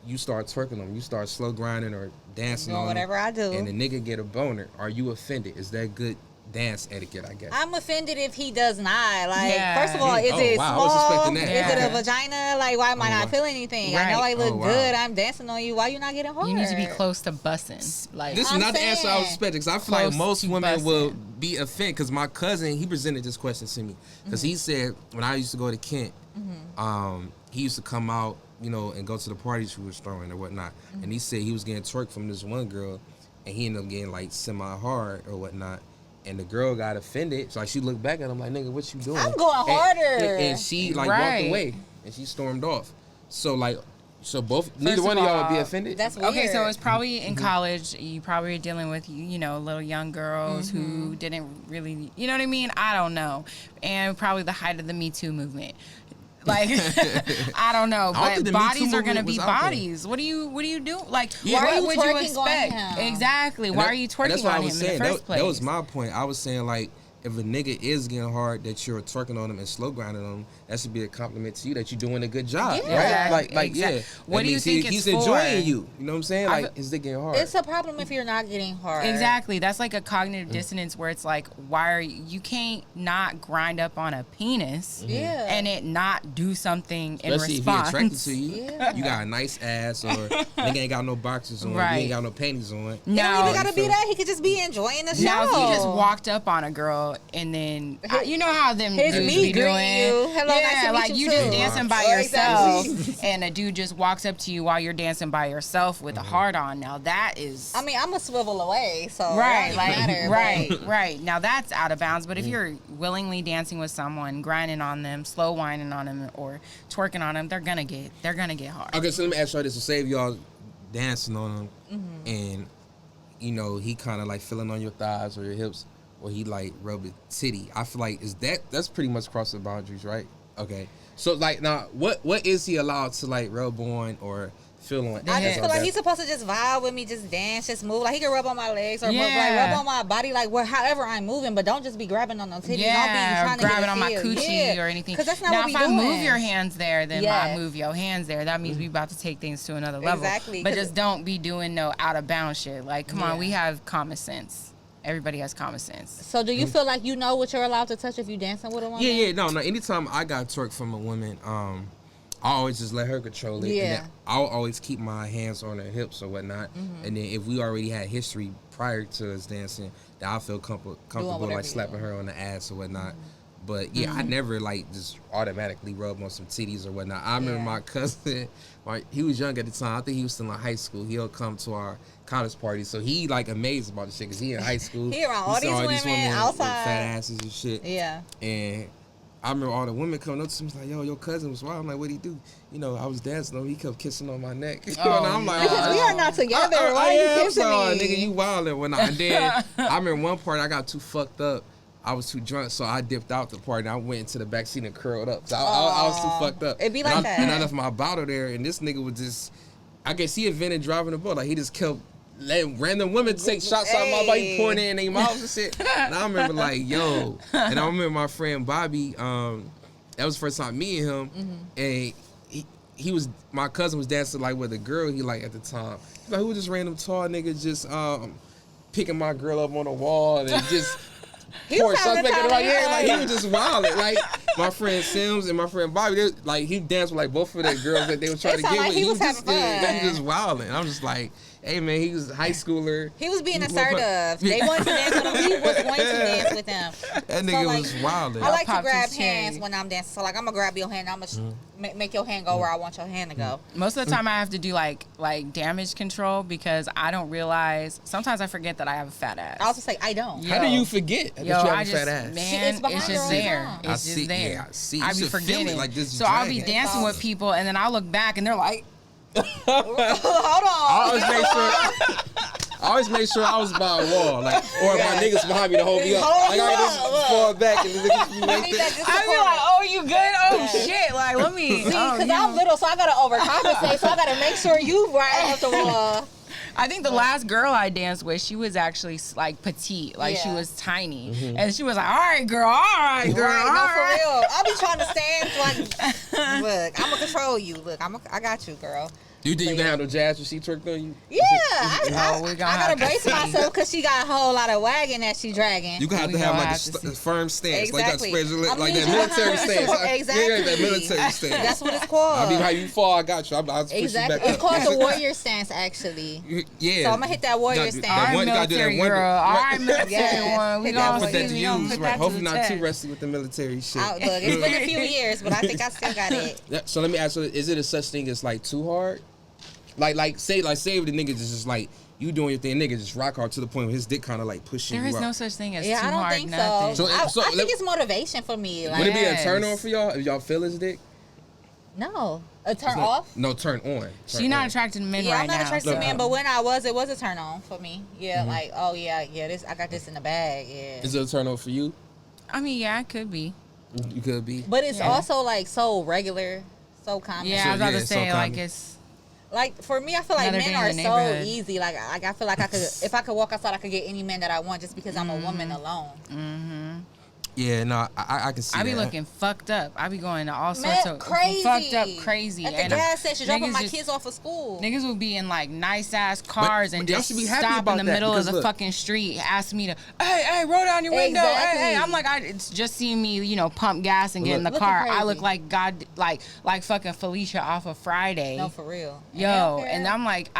You start twerking them, you start slow grinding or dancing on whatever I do, and the nigga get a boner. Are you offended? Is that good dance etiquette? I guess I'm offended if he does not. Like, first of all, is it small? Is it a vagina? Like, why am I not feeling anything? I know I look good. I'm dancing on you. Why you not getting hard? You need to be close to busting. Like this is not the answer I was expecting, because I feel like most women will be offended. Because my cousin, he presented this question to me because he said when I used to go to Kent, he used to come out, you know, and go to the parties she was throwing or whatnot, and he said he was getting twerked from this one girl, and he ended up getting like semi-hard or whatnot. And the girl got offended. So like she looked back at him like, nigga, what you doing? I'm going harder. And she like walked away and she stormed off. So like, neither one of y'all would be offended? That's weird. Okay, so it's probably in college. You probably are dealing with, you know, little young girls who didn't really, you know what I mean? I don't know. And probably the height of the Me Too movement. Like, I don't know, I don't think but the Me Too bodies are gonna movement be was out there. bodies. What do you do? Like, Yeah. why you would you twerking on expect? him? Exactly. And Why that- are you and twerking that's what on I him was in saying. the first place? That was my point. I was saying, like, if a nigga is getting hard, that you're twerking on him and slow grinding on him, that should be a compliment to you that you're doing a good job, Yeah. right? Like, Exactly. yeah. What That do you means think he's it's enjoying for? you? You know what I'm saying? Like, his dick getting hard. It's a problem if you're not getting hard. Exactly. That's like a cognitive dissonance where it's like, why are you can't not grind up on a penis Yeah. and it not do something in Especially response. if he attracted to you. Yeah. You got a nice ass, or nigga ain't got no boxers on, you Right. ain't got no panties on. It No, don't even gotta be feel- that. He could just be enjoying the show. now if he just walked up on a girl and then you know how them His dudes me be greeting doing, you. Hello, yeah, nice to meet like you you too. just dancing by Oh, yourself, exactly. and a dude just walks up to you while you're dancing by yourself with a hard on. Now that is I mean, I'm a swivel away, so right, it like don't matter, right. Now that's out of bounds. But if you're willingly dancing with someone, grinding on them, slow whining on them, or twerking on them, they're gonna get hard. Okay, so let me ask y'all this. So say if y'all dancing on him and, you know, he kind of like feeling on your thighs or your hips, or he like rub a titty. I feel like that's pretty much crossing the boundaries, right? Okay. So like now, what is he allowed to like rub on or feel on? I Yeah. just feel like he's supposed to just vibe with me, just dance, just move. Like he can rub on my legs or Yeah. rub on my body, like however I'm moving. But don't just be grabbing on no titties. Yeah, don't be trying to grabbing get a on my feel. coochie Yeah. or anything. Because that's not now, what we if I doing. move your hands there, then Yeah. I move your hands there. That means we about to take things to another level. Exactly, But 'cause just don't be doing no out of bounds shit. Like, come Yeah. on, we have common sense. Everybody has common sense. So do you feel like you know what you're allowed to touch if you dancing with a woman? Yeah. No. Anytime I got twerk from a woman, I always just let her control it. Yeah. And then I'll always keep my hands on her hips or whatnot. And then if we already had history prior to us dancing, then I feel comfortable whatever like you slapping do. her on the ass or whatnot. But yeah, I never like just automatically rub on some titties or whatnot. I remember Yeah. my cousin, he was young at the time. I think he was still in high school. He'll come to our college party, so he like amazed about the shit because he in high school. He around all saw these women with outside. fat asses and shit. Yeah. And I remember all the women coming up to me like, "Yo, your cousin was wild." I'm like, "What'd he do?" You know, I was dancing on him. He kept kissing on my neck. And I'm like, Because we are not together. Why are yeah, you kissing I'm me? nigga, you wildin' when I did. I remember one part I got too fucked up. I was too drunk, so I dipped out the party. And I went into the back seat and curled up. So I was too fucked up. It be And like I- that. And I left my bottle there, and this nigga was just, I could see a Vinny driving the boat. Like, he just kept letting random women take shots out my body, pouring it in their mouths and shit. And I remember like, yo. And I remember my friend Bobby, that was the first time me and him, and he was, my cousin was dancing like with a girl he liked at the time. Like, who was this random tall nigga just picking my girl up on the wall and just pouring shots back in the right hand. Like, he was just wilding. Like, my friend Sims and my friend Bobby, they, like, he danced with like both of their girls that they were trying It to sound get like with. he was just, having fun. He was just wilding. I'm just like, hey man, he was a high schooler. He was being He was assertive. They wanted to dance with him. He was going to dance with them. That nigga like, was wilding. I like to Popped grab his hands cherry. when I'm dancing. So like I'm gonna grab your hand. I'm gonna make your hand go where I want your hand to go. Most of the time, I have to do like damage control because I don't realize. Sometimes I forget that I have a fat ass. I also say I don't. Yeah. How do you forget that Yo, you have I a just, fat ass? man, It's behind it's her just all the there. time. It's I just see, there. yeah, I see. I You be should feel it forgetting. like this is so I'll be dragging. dancing with people, and then I'll look back, and they're like, Hold I on. always make sure I was by a wall, like, or my niggas behind me to hold me up. Hold Like, you I up, just look. fall back and the niggas be I right need there. that I'll be like, oh, you good? Oh, shit. Like, let me. See, oh, because you I'm know. little, so I gotta overcompensate. So I gotta make sure you right up the wall. I think the last girl I danced with, she was actually like petite, like she Yeah. was tiny, and she was like, "All right, girl, all right, girl, Right, all no, for right." real. I be trying to stand like, look, I'm gonna control you. Look, I got you, girl. You think you can handle jazz when she twerked on you? Yeah, I we gonna gotta have to brace see. myself because she got a whole lot of wagging that she dragging. You gonna have We to have gonna like have a to see. firm stance, Exactly. like that spread your leg, I'm like that usually military behind stance. her. Exactly. Yeah, that military stance. That's what it's called. I mean, how you fall, I got you. I'll push you Exactly. back It's up. called the warrior stance, actually. Yeah. So I'm gonna hit that warrior You gotta do- stance. that All one- right, you gotta do that military one- girl. All right, military Yes. one. We Hit that gonna Put one. that see. to We gonna use, put right? that to Hopefully the not too test. rusty with the military shit. Look, it's been a few years, but I think I still got it. Yeah, so let me ask you: is it a such thing as like too hard? Like say if the niggas is just like you doing your thing, nigga just rock hard to the point where his dick kind of like pushing There you is out. no such thing as Yeah, too I don't hard think nothing. so. So- I so think let- it's motivation for me. Like, Would it be a Yes. turn on for y'all if y'all feel his dick? no, a turn off. No, turn on. She's Turn not on. attracted to men Yeah, right I'm not now. attracted to so- men, but when I was, it was a turn on for me. Yeah, like, oh yeah, this I got this in the bag. Yeah. Is it a turn on for you? I mean, yeah, it could be. You could be. But it's also like so regular, so common. Yeah, I was about to so say like common. it's Like for me, I feel like Another men day are in the so neighborhood. easy. Like I feel like I could, if I could walk outside, I could get any man that I want just because I'm a woman alone. Yeah, no, I can see I that. be looking fucked up. I be going to all Man, sorts of crazy. fucked up crazy. At the And gas station, dropping niggas my just- kids off of school. Niggas will be in like nice ass cars but and y'all just should be happy stop in about the that, middle of because the look. fucking street, ask me to, hey, roll down your window. Exactly. Hey. I'm like, it's just seeing me, pump gas and get in the Looking car. I crazy. look like God, like fucking Felicia off of Friday. No, for real. Yo, And and I'm like,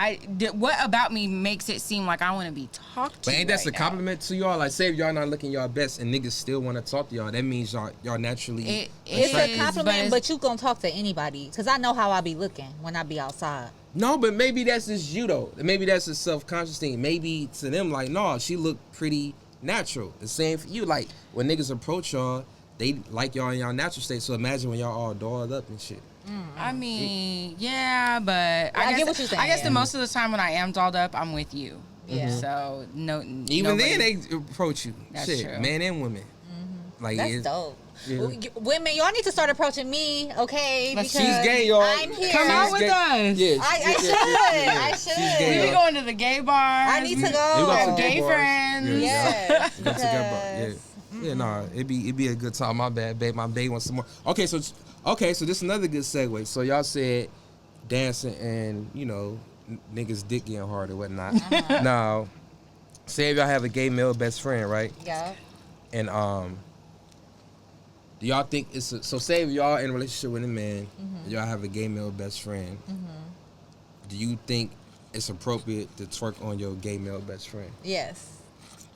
what about me makes it seem like I want to be talked to? But ain't that right a compliment to y'all? Like, say if y'all not looking y'all best and niggas still want to talk to y'all, that means y'all naturally. It it's is, a compliment, but but you gonna talk to anybody because I know how I be looking when I be outside. No, but maybe that's just you though. Maybe that's a self-conscious thing. Maybe to them, like, no, she look pretty natural. The same for you. Like when niggas approach y'all, they like y'all in y'all natural state. So imagine when y'all all dolled up and shit. I mean, yeah, but I guess, get what you're saying, I guess yeah. the most of the time when I am dolled up, I'm with you. Yeah. So no, Even nobody- then, they approach you. That's Shit, true. men and women. Like That's it's- dope. Yeah. Women, y'all need to start approaching me, okay? Let's- Because She's gay, y'all. I'm here. Come out with gay. us. Yeah, I should. I should. She's We gay, be y'all. going to the gay bars. I need to You go. got some Gay bars. friends. Yeah, Yes. You got some gay bars. because- Yeah, nah, it'd be a good time. My bad, babe. My babe wants some more. Okay, so this is another good segue. So y'all said dancing and niggas dick getting hard or whatnot. Now, say if y'all have a gay male best friend, right? Yeah. And do y'all think so? Say if y'all in a relationship with a man, and y'all have a gay male best friend. Do you think it's appropriate to twerk on your gay male best friend? Yes.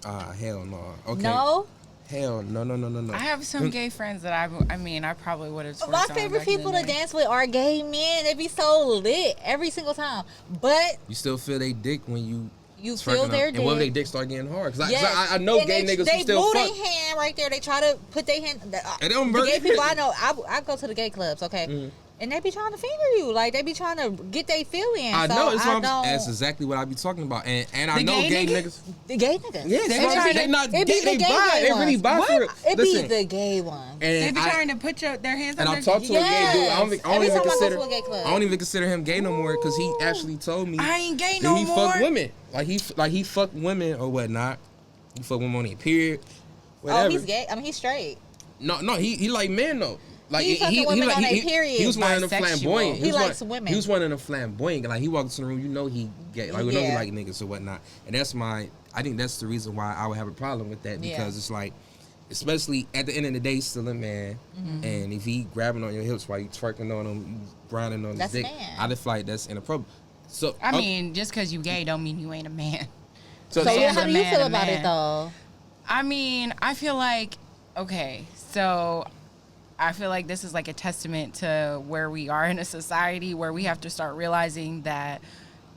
Hell no. Okay. No. Hell no. I have some gay friends that I probably would have. My favorite people to dance with are gay men. They be so lit every single time. But You still feel they dick when you feel twerking their up. And what if they dick. dick start getting hard? Cause Yes. I know And gay niggas they who still move fuck. their hand right there. They try to put their hand. And them The gay birds- people I know, I go to the gay clubs, okay? And they be trying to finger you. Like, they be trying to get their feeling. I so know. I That's exactly what I be talking about. And I The know gay gay niggas? niggas. The gay niggas. Yes, They that's what I'm trying saying. to- They not It gay. be the They gay bi. gay They really ones. bi for real. It be Listen, the gay ones. They and be I, trying to put their hands and on I their talked to a gay dude. I don't Every even time I go consider. to a gay club. I don't even consider him gay no more because he actually told me I ain't gay that no he more. fuck women. Like he fuck women or whatnot. He fuck women on their period. Whatever. Oh, he's gay? I mean, he's straight. No, he like men though. Like He fucking women on their period. He was one of the Bisexual. flamboyant. He was likes one, women. He was one of the flamboyant. Like he walks in the room, you know he gay. Like we know he Yeah. like niggas or whatnot. And I think that's the reason why I would have a problem with that because Yeah. it's like, especially at the end of the day, he's still a man. And if he grabbing on your hips while you twerking on him, you grinding on his That's dick, man. I just feel like that's inappropriate. So I mean, just because you gay don't mean you ain't a man. so So Man's how a do you man, feel a about it, man. though? I mean, I feel like this is like a testament to where we are in a society where we have to start realizing that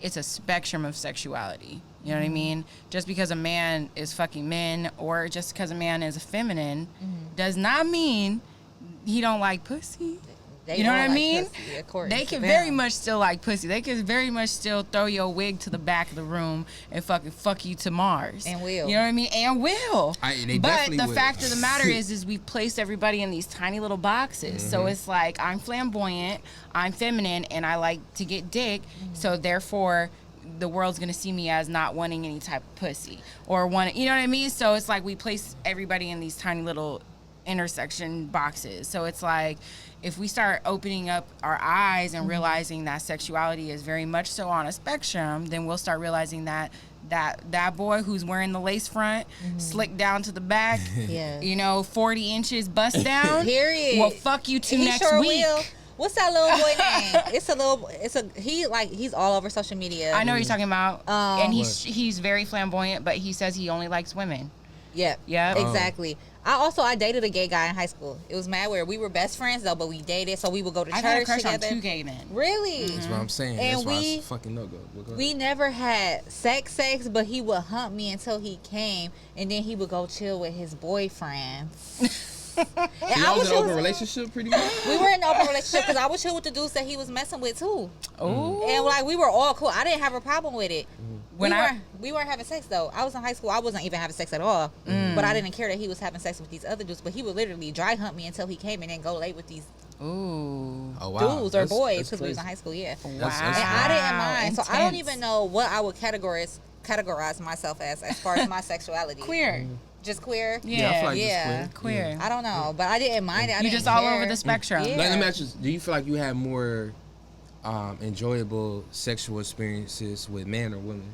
it's a spectrum of sexuality. You know what I mean? Just because a man is fucking men or just because a man is feminine does not mean he don't like pussy. They You know all what I like mean? pussy, according They to can them. very much still like pussy. They can very much still throw your wig to the back of the room and fucking fuck you to Mars. And will. You know what I mean? And will. They But definitely the will. fact of the matter is we've placed everybody in these tiny little boxes. So it's like I'm flamboyant, I'm feminine, and I like to get dick. So therefore, the world's gonna see me as not wanting any type of pussy or want. You know what I mean? So it's like we place everybody in these tiny little intersection boxes. So it's like if we start opening up our eyes and realizing that sexuality is very much so on a spectrum, then we'll start realizing that boy who's wearing the lace front, slicked down to the back, Yeah. 40 inches bust down, Period. will fuck you to He next sure week. will. What's that little boy name? He's all over social media. I know what you're talking about. And What? he's very flamboyant, but he says he only likes women. Yep. Yep. Exactly. I dated a gay guy in high school. It was mad weird. We were best friends though, but we dated, so we would go to I've had a church crush together. on 2 gay men. Really? That's what I'm saying. And That's why we- it's fucking no go. We never had sex, but he would hump me until he came, and then he would go chill with his boyfriend. And Y'all was in an chill open with- relationship pretty much? We were in an open relationship because I was chill with the dudes that he was messing with too. Oh. And like we were all cool. I didn't have a problem with it. we weren't having sex though. I was in high school. I wasn't even having sex at all. But I didn't care that he was having sex with these other dudes. But he would literally dry hump me until he came and then go lay with these Ooh. Oh, wow. dudes or boys That's because we was in crazy. high school. Yeah. Wow. And I didn't mind. So I don't Intense. even know what I would categorize myself as far as my sexuality. Queer. Just queer. Yeah, I feel like Yeah. just queer. Queer. I don't know, but I didn't mind it. I You didn't just all care. over the spectrum. Yeah. Let me ask you, do you feel like you had more enjoyable sexual experiences with men or women?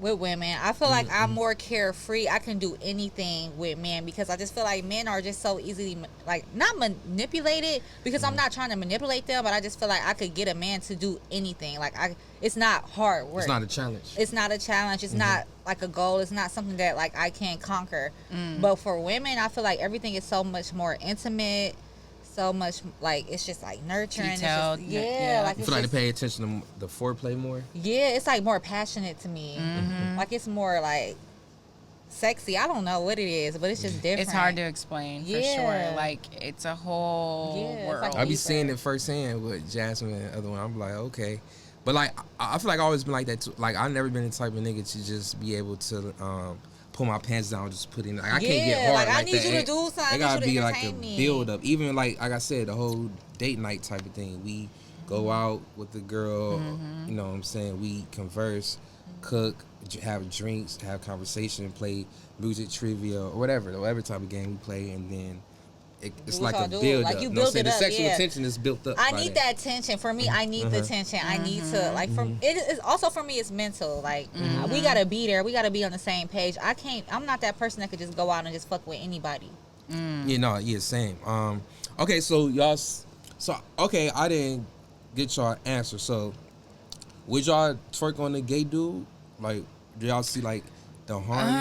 With women, I feel like I'm more carefree. I can do anything with men because I just feel like men are just so easily like not manipulated because I'm not trying to manipulate them, but I just feel like I could get a man to do anything. Like it's not hard work. It's not a challenge. It's not a challenge. It's not like a goal. It's not something that like I can't conquer. But for women, I feel like everything is so much more intimate. So much like it's just like nurturing. It's just, Detailed. yeah, like You it's feel like just, they pay attention to the foreplay more? yeah, it's like more passionate to me. Like it's more like sexy. I don't know what it is, but it's just different. It's hard to explain for Yeah. sure. Like it's a whole Yeah, it's world. like I be deeper. seeing it firsthand with Jasmine and the other one. I'm like, okay. But like, I feel like I've always been like that too. Like, I've never been the type of nigga to just be able to pull my pants down, just put in. Like, I can't get Yeah, hard like, like I need that. you to do something. I It need gotta you to be like a entertain me. build up. Even like I said, the whole date night type of thing. We go out with the girl. You know what I'm saying? We converse, cook, have drinks, have conversation, play music trivia or whatever type of game we play, and then it's Do what like a y'all do. build Like, up. you You know build what I'm saying? it The up, sexual yeah. tension is built up. I by need that tension. For me, I need the tension. I need to like it is also for me it's mental. Like we gotta be there. We gotta be on the same page. I'm not that person that could just go out and just fuck with anybody. Yeah, no, yeah, same. Okay, so okay, I didn't get y'all answer. So, would y'all twerk on the gay dude? Like, do y'all see like the harm in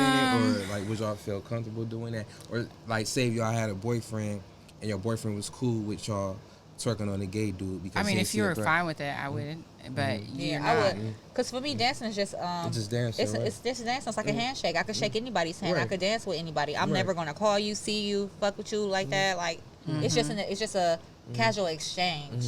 it, or like would y'all feel comfortable doing that? Or like, say if y'all had a boyfriend and your boyfriend was cool with y'all twerking on the gay dude because I mean, he if you see a were threat? fine with it, I would. But you're I not. would. Cause for me, dancing is just It's just dancing, right? It's just dancing. It's like a handshake. I could shake anybody's hand. I Right. could dance with anybody. I'm Right. never gonna call you, see you, fuck with you like that. Like it's just a casual exchange.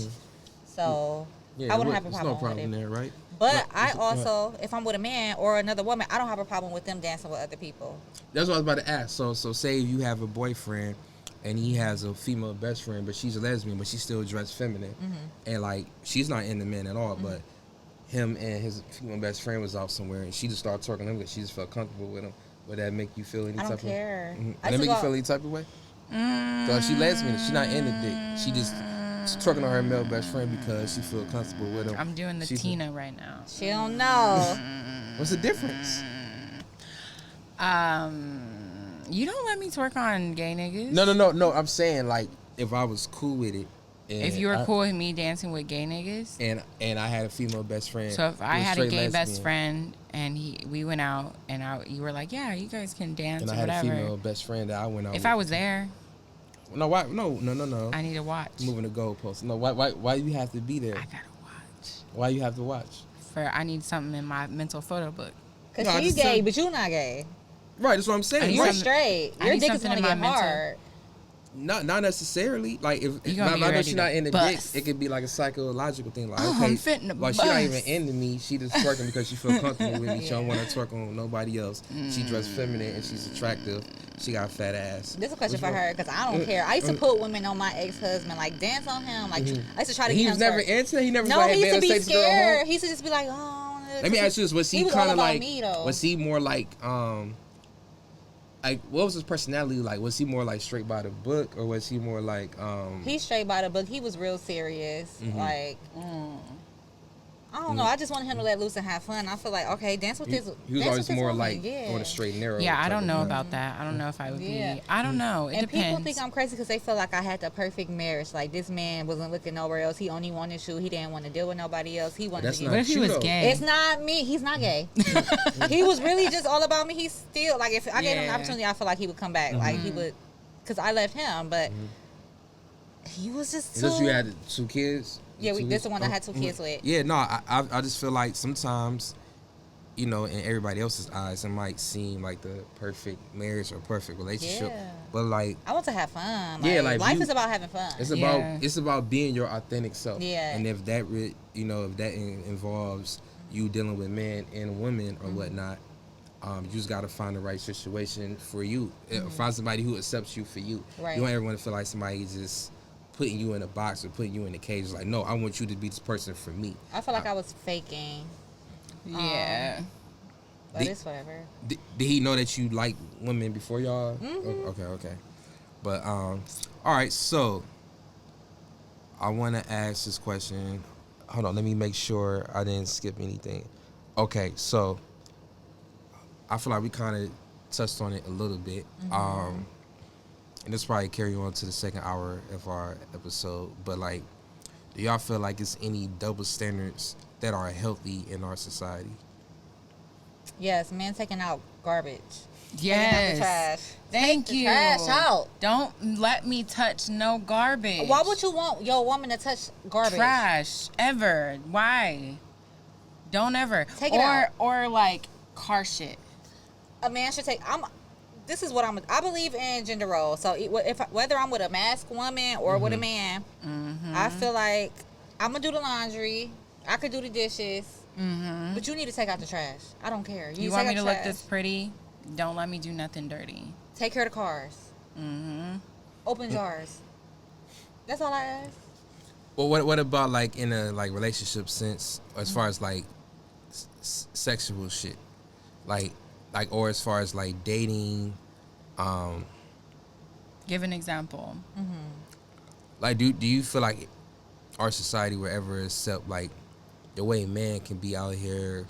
So Yeah, I wouldn't have a there's problem, no problem with it. there, right? But Right. I also, if I'm with a man or another woman, I don't have a problem with them dancing with other people. That's what I was about to ask. So say you have a boyfriend and he has a female best friend, but she's a lesbian, but she's still dressed feminine, and like she's not into men at all, but him and his female best friend was out somewhere, and she just started talking to him because she just felt comfortable with him. Would that make you feel any I type don't of care. Mhm. I Would that used make to you feel go- any type of way? So she lesbian, she not into dick. She just twerking on her male best friend because she feel comfortable with him. I'm doing the She's- Tina right now. She don't know. What's the difference? You don't let me twerk on gay niggas. No. I'm saying like if I was cool with it. And If you were cool with me dancing with gay niggas. and I had a female best friend. So if who I was had a straight gay best lesbian, friend and we went out and you were like, yeah, you guys can dance and or I had a whatever. female best friend that I went out If with. I was there, No, why? No. I need to watch. Moving the goalposts. No, why you have to be there? I gotta watch. Why you have to watch? I need something in my mental photo book. Cause No, I she's just gay, said- but you not gay. Right, that's what I'm saying. You're Right. straight. I Your need dick is something gonna in get my mental. hard. Not necessarily. Like if You gonna be I know ready she's to not into bust. dick, it could be like a psychological thing. Like Oh, okay, I'm fitting to like she not even bust. into me. She just twerking because she feel comfortable with me. She don't want to twerk on nobody else. She dressed feminine and she's attractive. She got a fat ass. This is a question What's for wrong? her because I don't care. I used to put women on my ex-husband, like dance on him. Like I used to try to He get was him. never to- into. He never. No, like, he used to man, be let's take this girl home. scared. He used to just be like, oh. Let me ask you this: was he was all kind of about like? me, though. Was he more like what was his personality like? Was he more like straight by the book, or was he more like He's straight by the book. He was real serious. Like, I don't know. I just wanted him to let loose and have fun. I feel like, okay, dance with he, this. he was dance always with this more woman. like yeah. on a straight and narrow? Yeah, I type don't of know guy. about that. I don't know if I would Yeah. be. I don't know. It And depends. people think I'm crazy because they feel like I had the perfect marriage. Like, this man wasn't looking nowhere else. He only wanted you. He didn't want to deal with nobody else. He wanted That's to not What get. if he you, was though. gay? It's not me. He's not gay. He was really just all about me. He's still like, if I gave him the Yeah. opportunity, I feel like he would come back. Like he would, because I left him, but he was just Is too. this you had 2 kids? Yeah, Two this kids? the one I had 2 kids with. Yeah, no, I just feel like sometimes, you know, in everybody else's eyes, it might seem like the perfect marriage or perfect relationship, Yeah. but like I want to have fun. Yeah, like life you- is about having fun. it's Yeah. about being your authentic self. Yeah. And if that if that involves you dealing with men and women or whatnot, you just gotta find the right situation for you. Find somebody who accepts you for you. Right. You don't ever want to feel like somebody just putting you in a box or putting you in a cage. Like, no, I want you to be this person for me. I feel like I was faking. Yeah. But it's whatever. Did he know that you like women before y'all? Okay. But all right, so I want to ask this question. Hold on, let me make sure I didn't skip anything. Okay, so I feel like we kind of touched on it a little bit. And this probably carry on to the second hour of our episode. But like, do y'all feel like it's any double standards that are healthy in our society? Yes, men taking out garbage. Yes. Taking out the trash. Thank Take you. the trash out. Don't let me touch no garbage. Why would you want your woman to touch garbage? Trash ever? Why? Don't ever. Take it out. Or like car shit. A man should take. This is what I believe in gender roles. So whether I'm with a masked woman or with a man, I feel like I'm gonna do the laundry. I could do the dishes. But you need to take out the trash. I don't care. You want me to look this pretty? Don't let me do nothing dirty. Take care of the cars. Open jars. That's all I ask. Well, what about like in a like relationship sense, as far as like sexual shit, like or as far as like dating, Give an example. like do you feel like our society will ever accept like the way man can be out here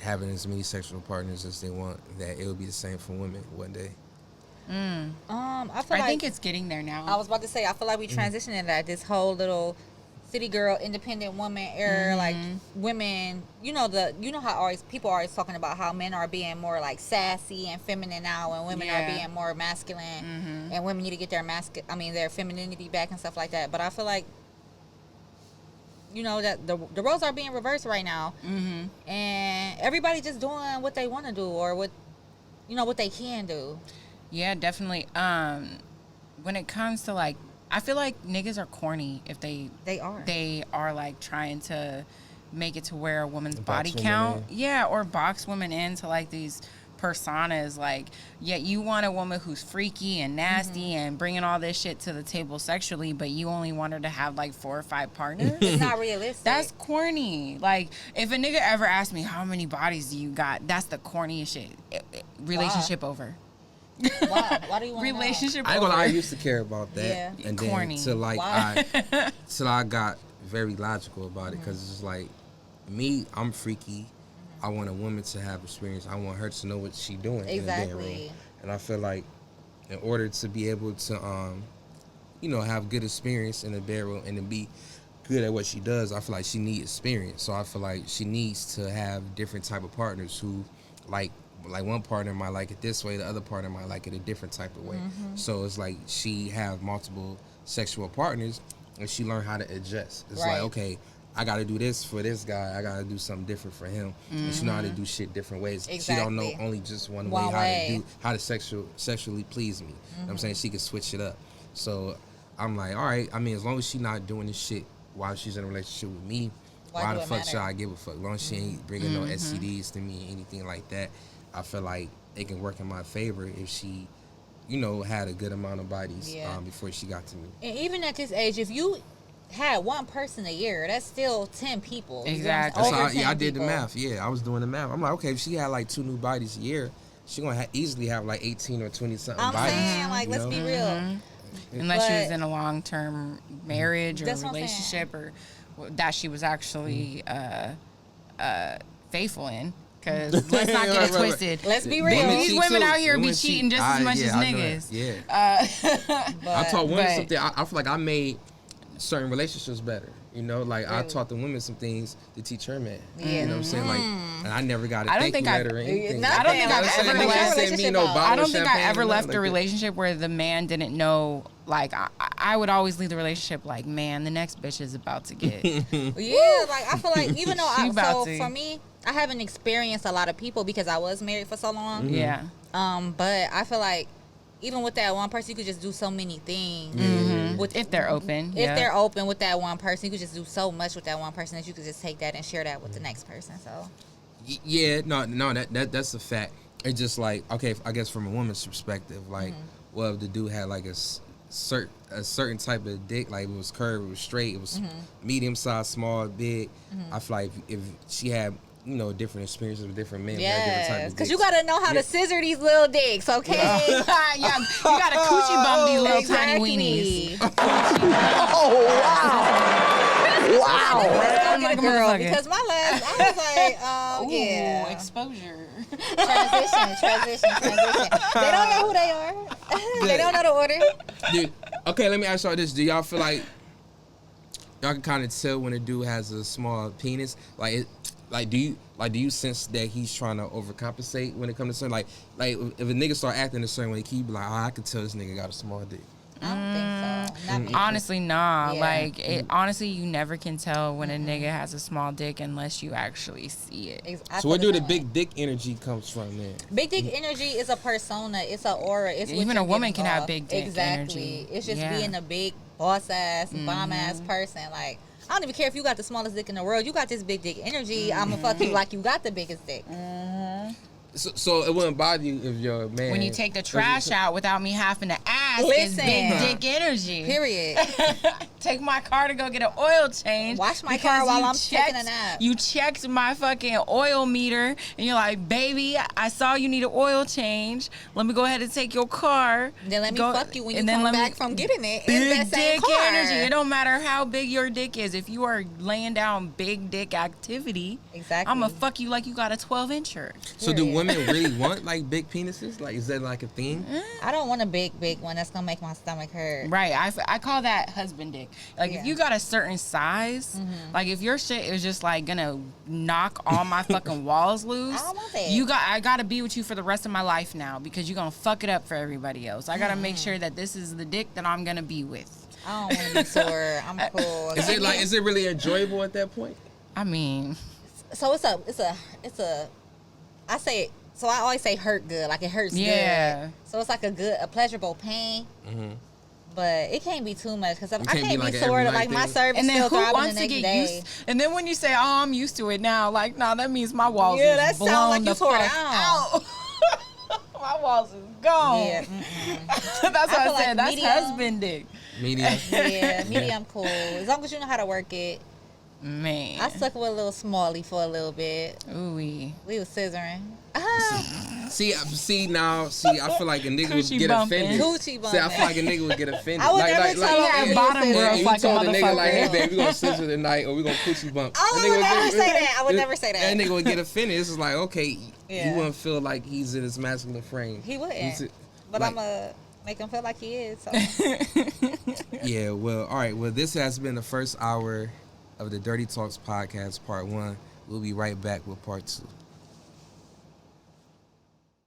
having as many sexual partners as they want, that it would be the same for women one day? I think it's getting there now. I was about to say, I feel like we transitioning that this whole little city girl, independent woman era, like women. You know how people are always talking about how men are being more like sassy and feminine now, and women are being more masculine, and women need to get their femininity back and stuff like that. But I feel like, that the roles are being reversed right now, and everybody just doing what they want to do or what they can do. Yeah, definitely. When it comes to like, I feel like niggas are corny if they are like trying to make it to where a woman's body count, or box women into like these personas. Like, you want a woman who's freaky and nasty and bringing all this shit to the table sexually, but you only want her to have like 4 or 5 partners. It's not realistic. That's corny. Like, if a nigga ever asked me how many bodies do you got, that's the corniest shit. Relationship over. Why do you want relationship I ain't over? gonna lie, I used to care about that, Yeah. and Corny. then till I got very logical about it, because it's just like me, I'm freaky. I want a woman to have experience. I want her to know what she's doing in the bedroom. And I feel like in order to be able to, have good experience in the bedroom and to be good at what she does, I feel like she needs experience. So I feel like she needs to have different type of partners who, like one partner might like it this way, the other partner might like it a different type of way. So it's like she have multiple sexual partners and she learn how to adjust. It's like, okay, I got to do this for this guy. I got to do something different for him. And she know how to do shit different ways. Exactly. She don't know only just one way how to sexually please me. You know what I'm saying? She can switch it up. So I'm like, all right. I mean, as long as she not doing this shit while she's in a relationship with me, why the fuck should I give a fuck? As long as she ain't bringing no STDs to me, anything like that, I feel like it can work in my favor if she, had a good amount of bodies before she got to me. And even at this age, if you had one person a year, that's still 10 people. Exactly. I did the math. Yeah, I was doing the math. I'm like, okay, if she had like 2 new bodies a year, she gonna easily have like 18 or 20 something bodies. I'm saying, like, let's be real. Unless she was in a long-term marriage or relationship, or that she was actually faithful in. Because let's not get it twisted. Let's be real. These women out here be cheating just as much as niggas. I taught women something. I feel like I made certain relationships better. I taught the women some things to teach her man. You know what I'm saying? Like, and I never got a thank you letter or anything. I don't think I ever left a relationship where the man didn't know. Like, I would always leave the relationship like, man, the next bitch is about to get. I feel like even though for me, I haven't experienced a lot of people because I was married for so long. Yeah. But I feel like even with that one person, you could just do so many things. if they're open. If they're open with that one person, you could just do so much with that one person that you could just take that and share that with the next person. So Yeah, no, that's a fact. It's just like, okay, I guess from a woman's perspective, like, well, if the dude had like a certain type of dick, like it was curved, it was straight, it was medium size, small, big. I feel like if she had, you know, different experiences with different men, yes, because you gotta know how to scissor these little dicks, okay? Yeah, you gotta coochie bump these little tiny weenies. Wow. I'm Like like a a girl, motherfucker. because my last, I was like, yeah. Exposure. Transition. They don't know who they are. They don't know the order. Dude, okay, let me ask y'all this: do y'all feel like y'all can kind of tell when a dude has a small penis? Do you sense that he's trying to overcompensate when it comes to something? Like if a nigga start acting a certain way, he be like, I can tell this nigga got a small dick. I don't think so. Not me. Honestly, nah. Yeah. Like, honestly, you never can tell when a nigga has a small dick unless you actually see it. So where do the big dick energy comes from, man? Big dick energy is a persona. It's an aura. It's what Even you're a woman giving can have off. big dick exactly. energy. It's just Yeah. being a big boss ass, bomb ass person. Like, I don't even care if you got the smallest dick in the world. You got this big dick energy. I'ma fuck you like you got the biggest dick. So it wouldn't bother you if your man, When you take the trash out without me having to ask, it's Listen. big dick energy. Period. Take my car to go get an oil change. Wash my because car while you I'm taking a nap. You checked my fucking oil meter, and you're like, baby, I saw you need an oil change. Let me go ahead and take your car. Then let me fuck you when you and then come let me- back from getting it in Big that same dick car. energy. It don't matter how big your dick is. If you are laying down big dick activity, Exactly. I'm gonna fuck you like you got a 12-incher. So do Period. women really want like big penises? Like, is that like a thing? I don't want a big one that's gonna make my stomach hurt. Right, I call that husband dick. Like, Yeah. if you got a certain size, like if your shit is just like gonna knock all my fucking walls loose, I don't want that. I gotta be with you for the rest of my life now because you're gonna fuck it up for everybody else. I gotta make sure that this is the dick that I'm gonna be with. I don't want to be sore. I'm cool. Is it really enjoyable at that point? I mean, So it's a. I say it. So I always say hurt good, like it hurts Yeah. good. So it's like a pleasurable pain. But it can't be too much because I can't can't be be like an sore. every Like night my thing. cervix and then still who throbbing wants the to next get day. used? And then when you say, "Oh, I'm used to it now," like, nah, that means my walls Yeah, is that sound blown like you the tore fuck down. out. My walls is gone. Yeah, That's what I feel said. like That's medium. husband dick. Medium. yeah, medium cool. As long as you know how to work it. Man. I stuck with a little smally for a little bit. Ooh-wee. We was scissoring. See, I feel like a nigga would Coochie get bumping. offended. Coochie See, I feel bumping. like a nigga would get offended. I would like, never tell Yeah, him we bottom was growth if you like a told the nigga like, hey motherfucker. baby, we gonna scissor tonight or we gonna coochie bump. I The nigga would never get- say that. I would never say that. That nigga would get offended. It's just like, okay, Yeah. you wouldn't feel like he's in his masculine frame. He wouldn't. He's- But like- I'm going to make him feel like he is. So. Yeah, well, all right. Well, this has been the first hour of the Dirty Talks podcast, part 1. We'll be right back with part 2.